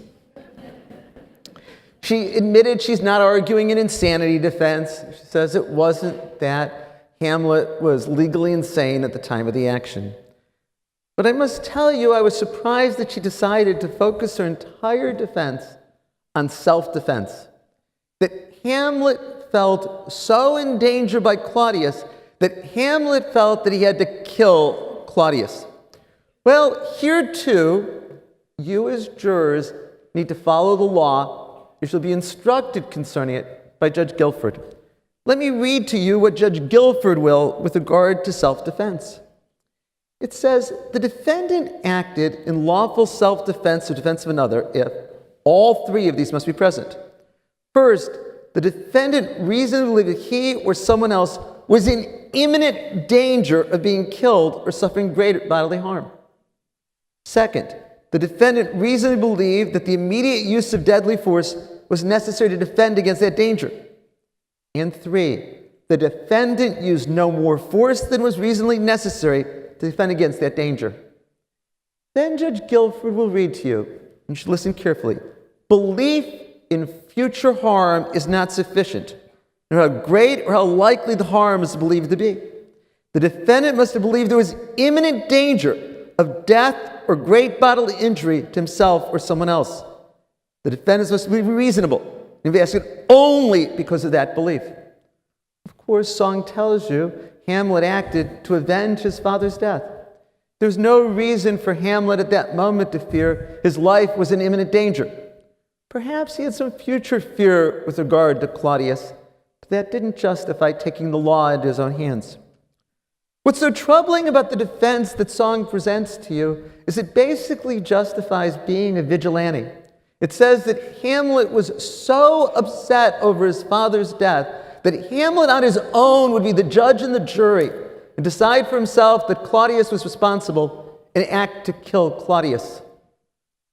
She admitted she's not arguing an insanity defense. She says it wasn't that Hamlet was legally insane at the time of the action. But I must tell you, I was surprised that she decided to focus her entire defense on self-defense. That Hamlet felt so in danger by Claudius that Hamlet felt that he had to kill Claudius. Well, here too, you as jurors need to follow the law. You shall be instructed concerning it by Judge Guilford. Let me read to you what Judge Guilford will with regard to self-defense. It says, the defendant acted in lawful self-defense or defense of another if all three of these must be present. First, the defendant reasonably believed that he or someone else was in imminent danger of being killed or suffering great bodily harm. Second, the defendant reasonably believed that the immediate use of deadly force was necessary to defend against that danger. And three, the defendant used no more force than was reasonably necessary to defend against that danger. Then Judge Guilford will read to you, and you should listen carefully. Belief in future harm is not sufficient, no matter how great or how likely the harm is believed to be. The defendant must have believed there was imminent danger of death or great bodily injury to himself or someone else. The defendant must be reasonable and be asking only because of that belief. Of course, Song tells you Hamlet acted to avenge his father's death. There's no reason for Hamlet at that moment to fear his life was in imminent danger. Perhaps he had some future fear with regard to Claudius, but that didn't justify taking the law into his own hands. What's so troubling about the defense that Song presents to you is it basically justifies being a vigilante. It says that Hamlet was so upset over his father's death that Hamlet on his own would be the judge and the jury and decide for himself that Claudius was responsible and act to kill Claudius.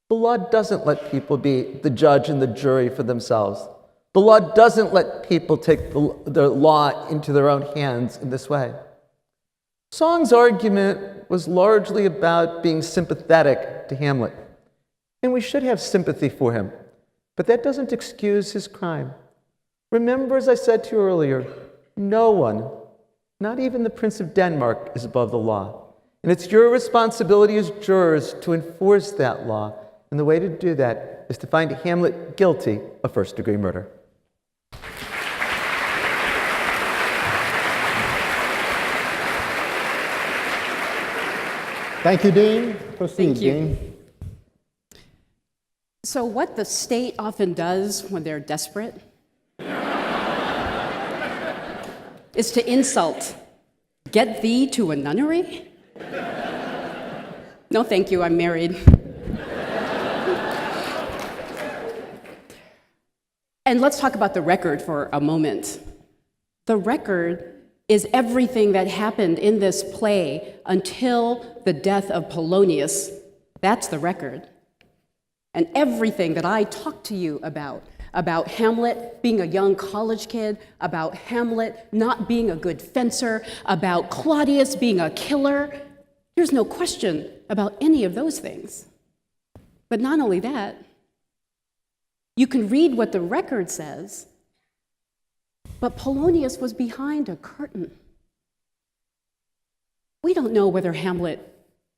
The law doesn't let people be the judge and the jury for themselves. The law doesn't let people take the law into their own hands in this way. Song's argument was largely about being sympathetic to Hamlet, and we should have sympathy for him, but that doesn't excuse his crime. Remember, as I said to you earlier, no one, not even the Prince of Denmark, is above the law, and it's your responsibility as jurors to enforce that law, and the way to do that is to find Hamlet guilty of first-degree murder. Thank you, Dean. Proceed, Thank you. Dean. So what the state often does when they're desperate is to insult. Get thee to a nunnery? No, thank you, I'm married. And let's talk about the record for a moment. The record is everything that happened in this play until the death of Polonius. That's the record. And everything that I talked to you about Hamlet being a young college kid, about Hamlet not being a good fencer, about Claudius being a killer, there's no question about any of those things. But not only that, you can read what the record says, but Polonius was behind a curtain. We don't know whether Hamlet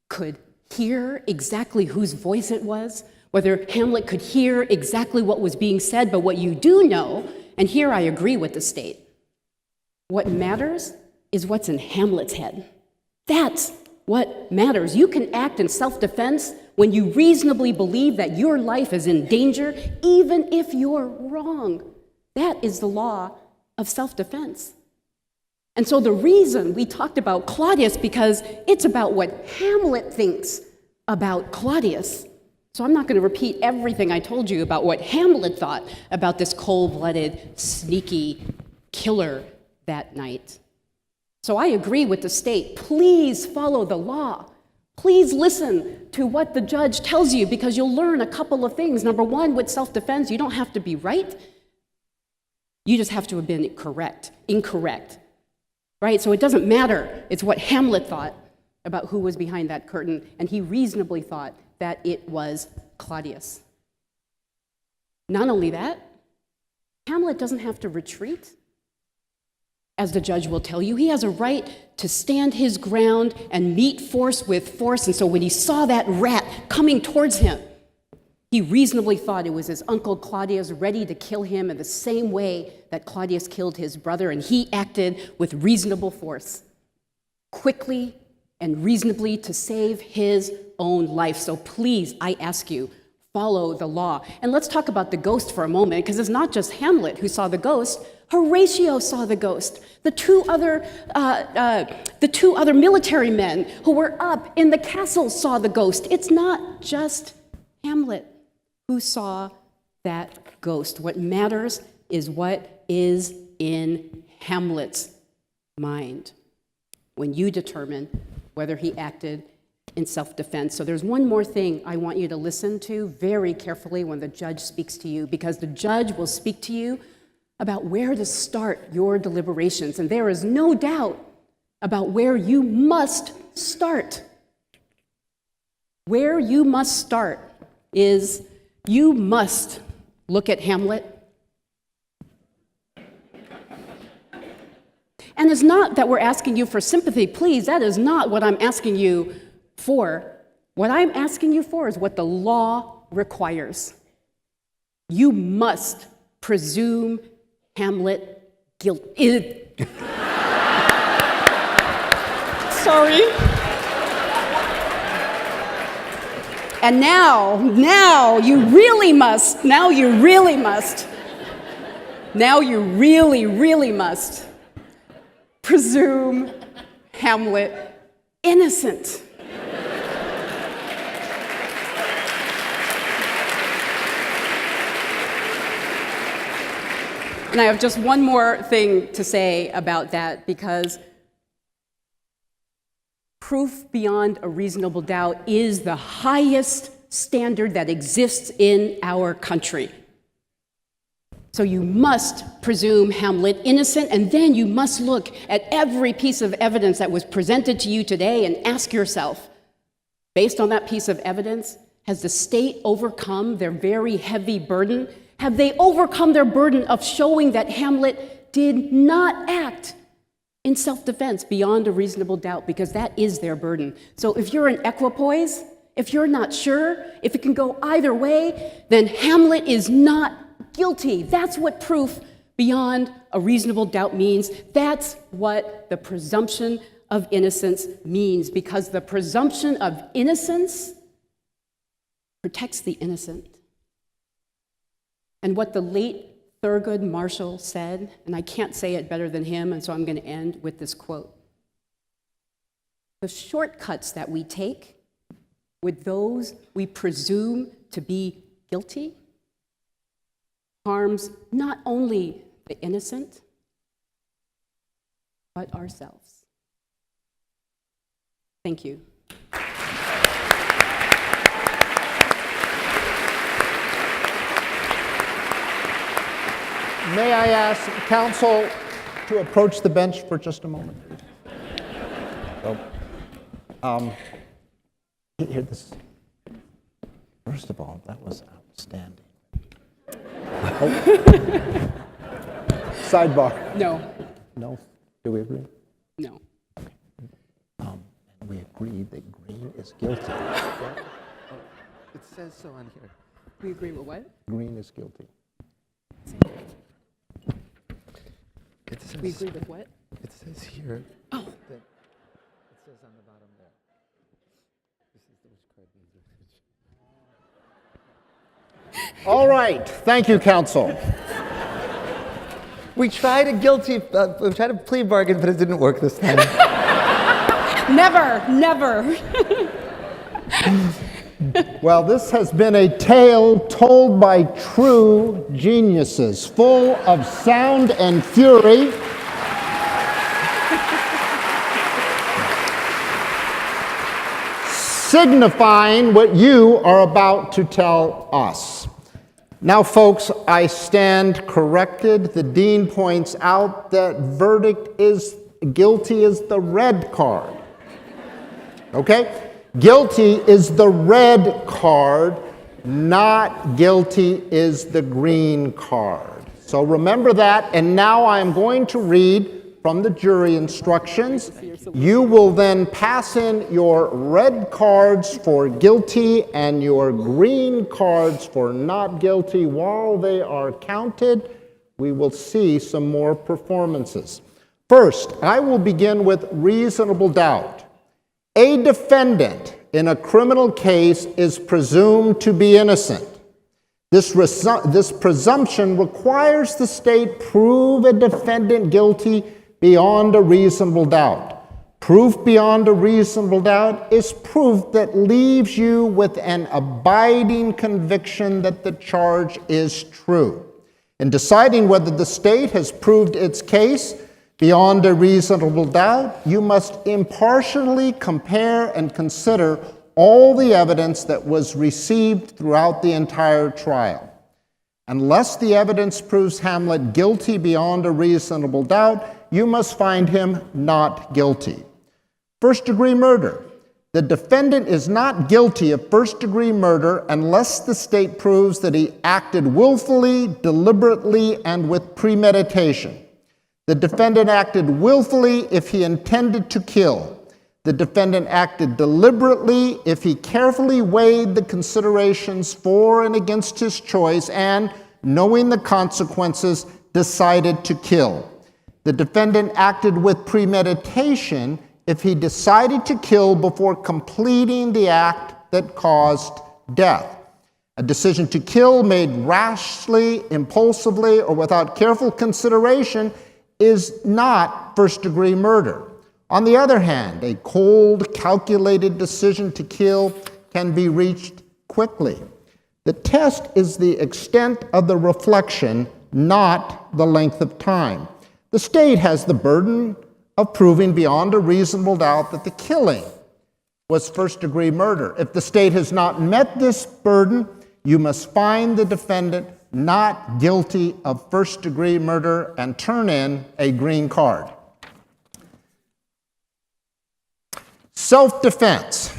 could hear exactly whose voice it was, whether Hamlet could hear exactly what was being said, but what you do know, and here I agree with the state, what matters is what's in Hamlet's head. That's what matters. You can act in self-defense when you reasonably believe that your life is in danger, even if you're wrong. That is the law of self-defense. And so the reason we talked about Claudius, because it's about what Hamlet thinks about Claudius. So I'm not going to repeat everything I told you about what Hamlet thought about this cold-blooded, sneaky killer that night. So I agree with the state. Please follow the law. Please listen to what the judge tells you, because you'll learn a couple of things. Number one, with self-defense, you don't have to be right. You just have to have been incorrect. Right? So it doesn't matter. It's what Hamlet thought about who was behind that curtain, and he reasonably thought that it was Claudius. Not only that, Hamlet doesn't have to retreat. As the judge will tell you, he has a right to stand his ground and meet force with force. And so when he saw that rat coming towards him, he reasonably thought it was his uncle Claudius ready to kill him in the same way that Claudius killed his brother, and he acted with reasonable force, quickly and reasonably, to save his own life. So please, I ask you, follow the law. And let's talk about the ghost for a moment, because it's not just Hamlet who saw the ghost. Horatio saw the ghost. The two other military men who were up in the castle saw the ghost. It's not just Hamlet who saw that ghost. What matters is what is in Hamlet's mind when you determine whether he acted in self-defense. So there's one more thing I want you to listen to very carefully when the judge speaks to you, because the judge will speak to you about where to start your deliberations. And there is no doubt about where you must start. Where you must start is you must look at Hamlet. And it's not that we're asking you for sympathy. Please, that is not what I'm asking you for. What I'm asking you for is what the law requires. You must presume Hamlet guilty. Sorry. And now you really must. Now you really must. Now you really must presume Hamlet innocent. And I have just one more thing to say about that, because proof beyond a reasonable doubt is the highest standard that exists in our country. So you must presume Hamlet innocent, and then you must look at every piece of evidence that was presented to you today and ask yourself, based on that piece of evidence, has the state overcome their very heavy burden? Have they overcome their burden of showing that Hamlet did not act in self-defense beyond a reasonable doubt? Because that is their burden. So if you're in equipoise, if you're not sure, if it can go either way, then Hamlet is not guilty. That's what proof beyond a reasonable doubt means. That's what the presumption of innocence means, because the presumption of innocence protects the innocent. And what the late Thurgood Marshall said, and I can't say it better than him, and so I'm going to end with this quote. The shortcuts that we take with those we presume to be guilty harms not only the innocent, but ourselves. Thank you. May I ask counsel to approach the bench for just a moment? Here, this. First of all, that was outstanding. Sidebar. No. No? Do we agree? No. And we agreed that Green is guilty. It says so on here. We agree with what? Green is guilty. It says We agree with what? It says here. Oh. It says on the bottom there. This is which card is it? All right. Thank you, counsel. We tried a plea bargain, but it didn't work this time. Never. Well, this has been a tale told by true geniuses, full of sound and fury. Signifying what you are about to tell us. Now, folks, I stand corrected. The dean points out that verdict is guilty is the red card. Okay? Guilty is the red card, not guilty is the green card. So remember that, and now I'm going to read from the jury instructions. You will then pass in your red cards for guilty and your green cards for not guilty. While they are counted, we will see some more performances. First, I will begin with reasonable doubt. A defendant in a criminal case is presumed to be innocent. This presumption requires the state prove a defendant guilty beyond a reasonable doubt. Proof beyond a reasonable doubt is proof that leaves you with an abiding conviction that the charge is true. In deciding whether the state has proved its case beyond a reasonable doubt, you must impartially compare and consider all the evidence that was received throughout the entire trial. Unless the evidence proves Hamlet guilty beyond a reasonable doubt, you must find him not guilty. First-degree murder. The defendant is not guilty of first-degree murder unless the state proves that he acted willfully, deliberately, and with premeditation. The defendant acted willfully if he intended to kill. The defendant acted deliberately if he carefully weighed the considerations for and against his choice and, knowing the consequences, decided to kill. The defendant acted with premeditation if he decided to kill before completing the act that caused death. A decision to kill made rashly, impulsively, or without careful consideration is not first-degree murder. On the other hand, a cold, calculated decision to kill can be reached quickly. The test is the extent of the reflection, not the length of time. The state has the burden of proving beyond a reasonable doubt that the killing was first-degree murder. If the state has not met this burden, you must find the defendant not guilty of first-degree murder and turn in a green card. Self-defense.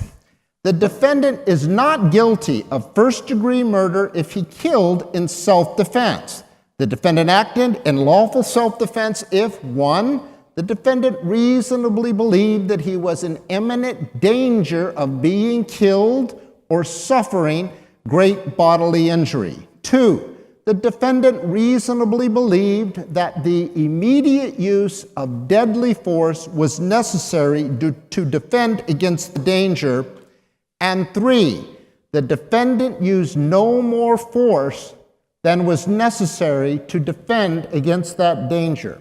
The defendant is not guilty of first-degree murder if he killed in self-defense. The defendant acted in lawful self-defense if, 1, the defendant reasonably believed that he was in imminent danger of being killed or suffering great bodily injury. 2, the defendant reasonably believed that the immediate use of deadly force was necessary to defend against the danger. And 3, the defendant used no more force than was necessary to defend against that danger.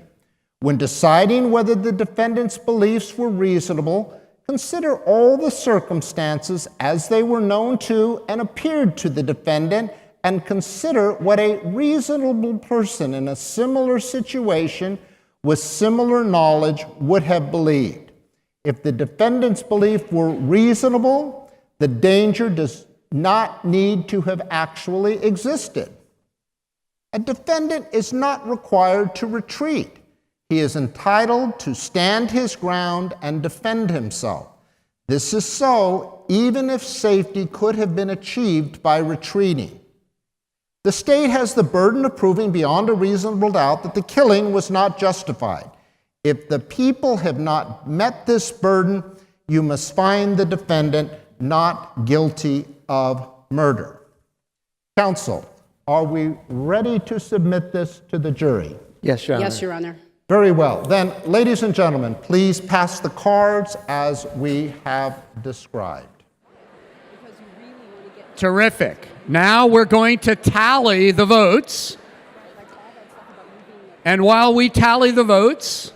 When deciding whether the defendant's beliefs were reasonable, consider all the circumstances as they were known to and appeared to the defendant, and consider what a reasonable person in a similar situation with similar knowledge would have believed. If the defendant's belief were reasonable, the danger does not need to have actually existed. A defendant is not required to retreat. He is entitled to stand his ground and defend himself. This is so even if safety could have been achieved by retreating. The state has the burden of proving beyond a reasonable doubt that the killing was not justified. If the people have not met this burden, you must find the defendant not guilty of murder. Counsel, are we ready to submit this to the jury? Yes, Your Honor. Yes, Your Honor. Very well. Then, ladies and gentlemen, please pass the cards as we have described. Terrific. Now we're going to tally the votes. And while we tally the votes,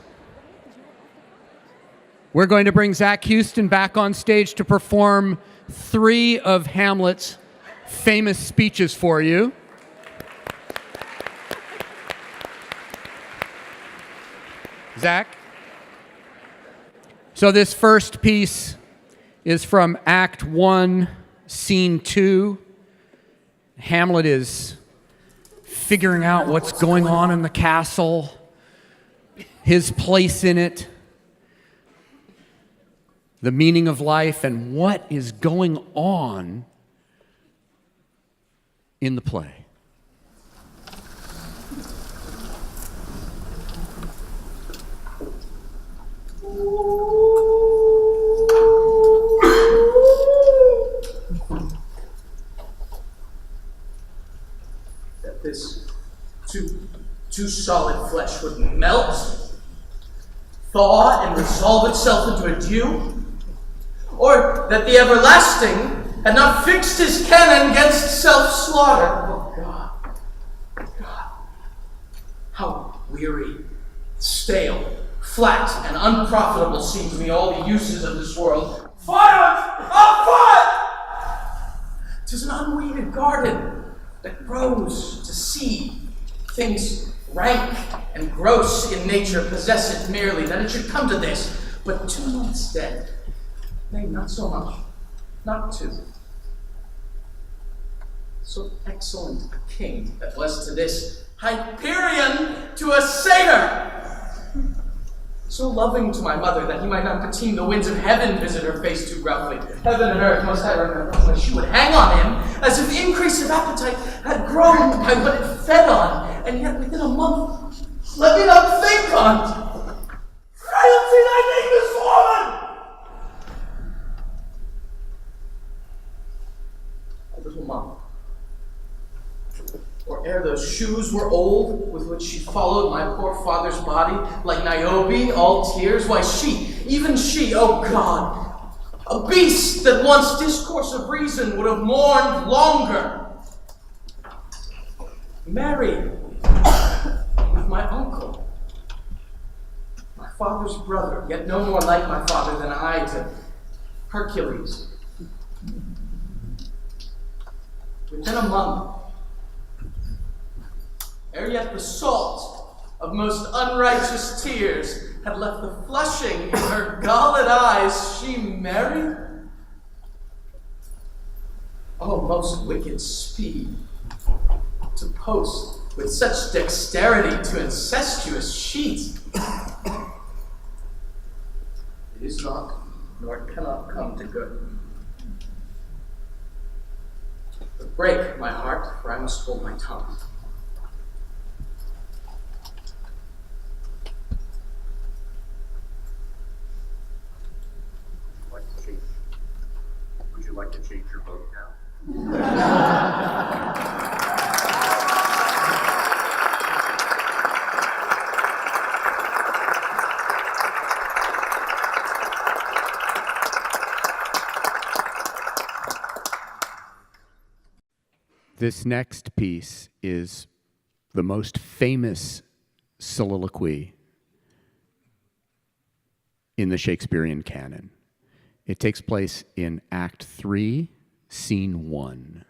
we're going to bring Zach Houston back on stage to perform 3 of Hamlet's famous speeches for you. Zach? So this first piece is from Act 1, Scene 2. Hamlet is figuring out what's going on in the castle, his place in it, the meaning of life, and what is going on in the play. That this too solid flesh would melt, thaw, and resolve itself into a dew? Or that the everlasting had not fixed his canon against self-slaughter? Oh God, how weary, stale, flat, and unprofitable seem to me all the uses of this world. Violence! Upward! 'Tis an unweeded garden that grows to seed. Things rank and gross in nature possess it merely, that it should come to this. But 2 months dead, nay, not so much, not 2. So excellent a king that was to this Hyperion to a satyr. So loving to my mother that he might not beteem the winds of heaven visit her face too roughly. Heaven and earth must I remember when she would hang on him, as if increase of appetite had grown by what it fed on, and yet within a month, let me not think on't. Frailty thy name is woman! A little month. Or ere those shoes were old, with which she followed my poor father's body, like Niobe, all tears, why she, even she, oh God, a beast that once discourse of reason would have mourned longer, married with my uncle, my father's brother, yet no more like my father than I to Hercules. Within a month, ere yet the salt of most unrighteous tears had left the flushing in her galled eyes, she married? Oh, most wicked speed, to post with such dexterity to incestuous sheets. It is not, nor cannot come to good. But break my heart, for I must hold my tongue. Would you like to change your vote now? This next piece is the most famous soliloquy in the Shakespearean canon. It takes place in Act 3, Scene 1.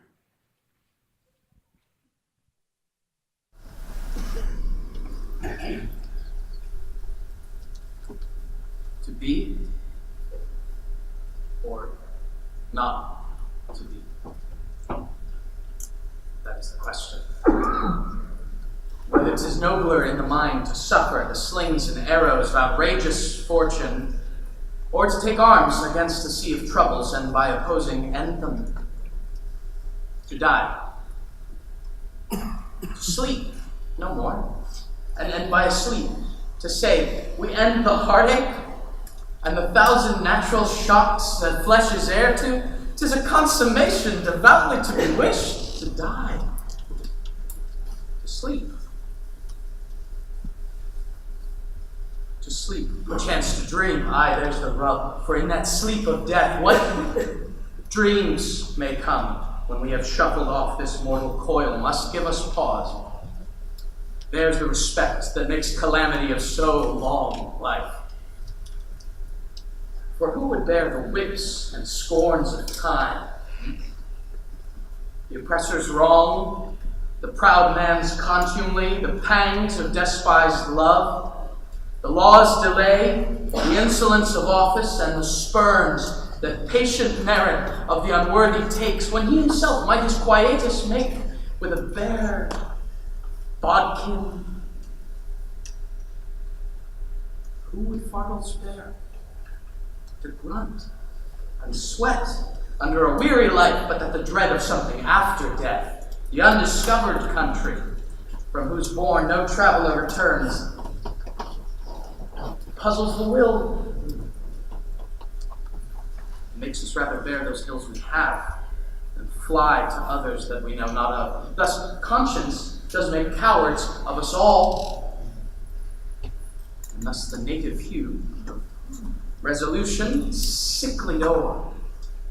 To be or not to be? That is the question. Whether 'tis nobler in the mind to suffer the slings and arrows of outrageous fortune, or to take arms against a sea of troubles and by opposing end them. To die. To sleep, no more. And by a sleep, to say, we end the heartache and the 1,000 natural shocks that flesh is heir to. 'Tis a consummation devoutly to be wished, to die. To sleep. sleep, perchance to dream. Aye, there's the rub. For in that sleep of death, what dreams may come when we have shuffled off this mortal coil must give us pause. There's the respect that makes calamity of so long life. For who would bear the whips and scorns of time? The oppressor's wrong, the proud man's contumely, the pangs of despised love, the law's delay, the insolence of office, and the spurns that patient merit of the unworthy takes, when he himself might his quietus make with a bare bodkin. Who would fardel spare to grunt and sweat under a weary life, but that the dread of something after death, the undiscovered country, from whose bourne no traveler returns, puzzles the will. It makes us rather bear those ills we have than fly to others that we know not of. Thus, conscience does make cowards of us all, and thus the native hue, resolution sickly o'er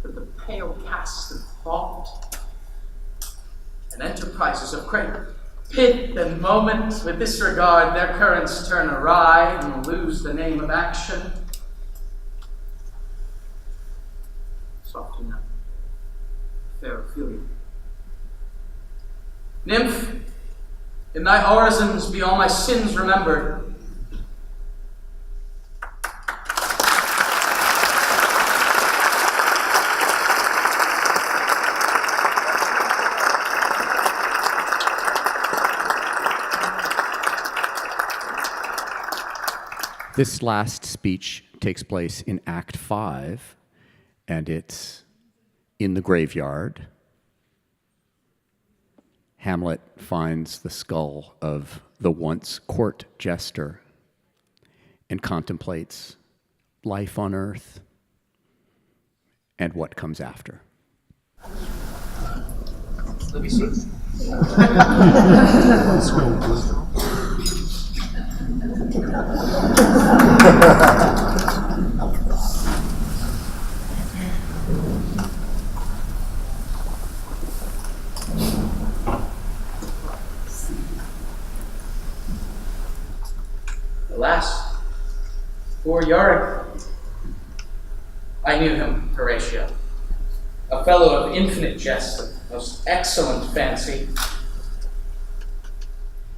with the pale cast of thought, and enterprises of great pith and moment with this regard their currents turn awry and lose the name of action. Soft enough, fair Ophelia. Nymph, in thy orisons be all my sins remembered. This last speech takes place in Act 5, and it's in the graveyard. Hamlet finds the skull of the once court jester and contemplates life on earth and what comes after. Let me see. Alas, poor Yorick. I knew him, Horatio, a fellow of infinite jest and most excellent fancy.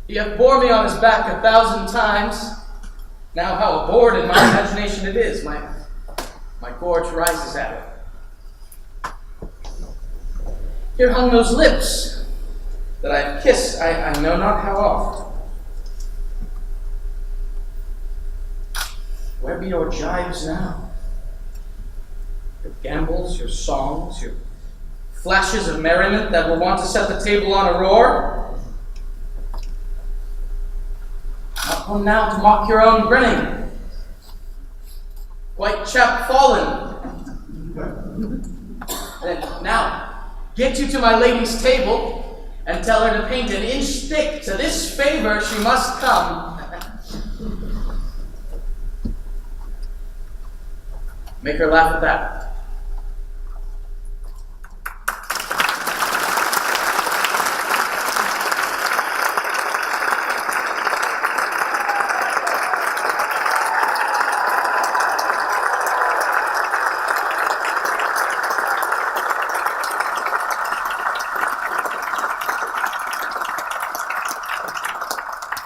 He hath bore me on his back 1,000 times. Now how abhorred in my imagination it is, my gorge rises at it. Here hung those lips that I have kissed I know not how oft. Where be your jibes now? Your gambols, your songs, your flashes of merriment that will want to set the table on a roar? Not one now to mock your own grinning. White chap fallen. And now, get you to my lady's table and tell her to paint an inch thick. To this favor she must come. Make her laugh at that.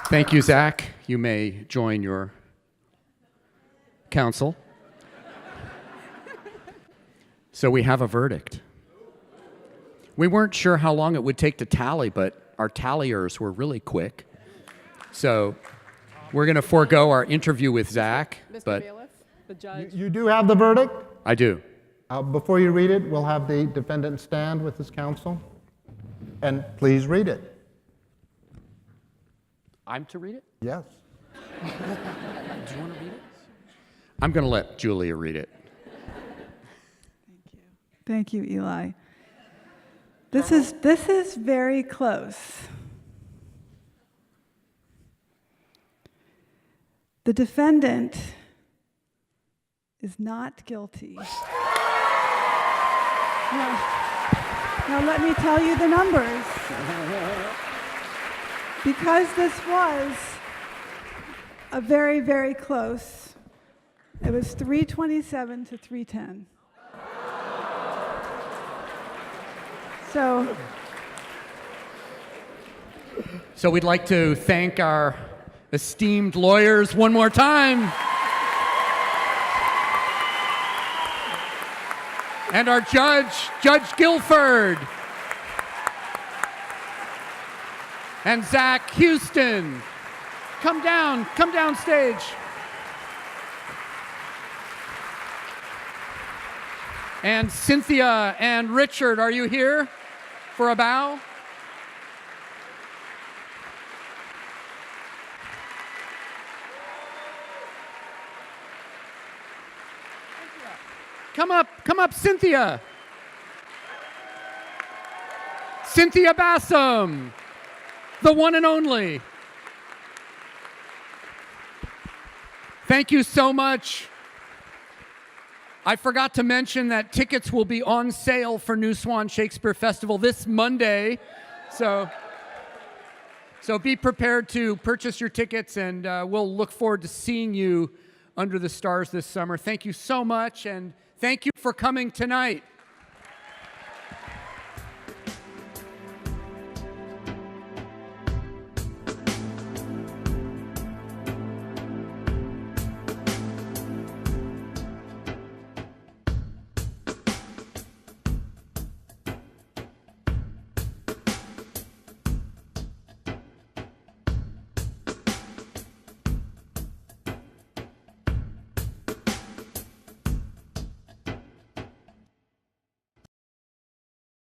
Thank you, Zach. You may join your counsel. So we have a verdict. We weren't sure how long it would take to tally, but our talliers were really quick. So we're going to forego our interview with Zach. Mr. But Bailiff, the judge. You do have the verdict? I do. Before you read it, we'll have the defendant stand with his counsel. And please read it. I'm to read it? Yes. Do you want to read it? I'm going to let Julia read it. Thank you, Eli. This is very close. The defendant is not guilty. Now let me tell you the numbers. Because this was a very, very close, it was 327 to 310. So we'd like to thank our esteemed lawyers one more time. And our judge, Judge Guilford. And Zach Houston. Come down stage. And Cynthia and Richard, are you here for a bow? Come up, Cynthia. Cynthia Bassam, the one and only. Thank you so much. I forgot to mention that tickets will be on sale for New Swan Shakespeare Festival this Monday. So be prepared to purchase your tickets, and we'll look forward to seeing you under the stars this summer. Thank you so much, and thank you for coming tonight.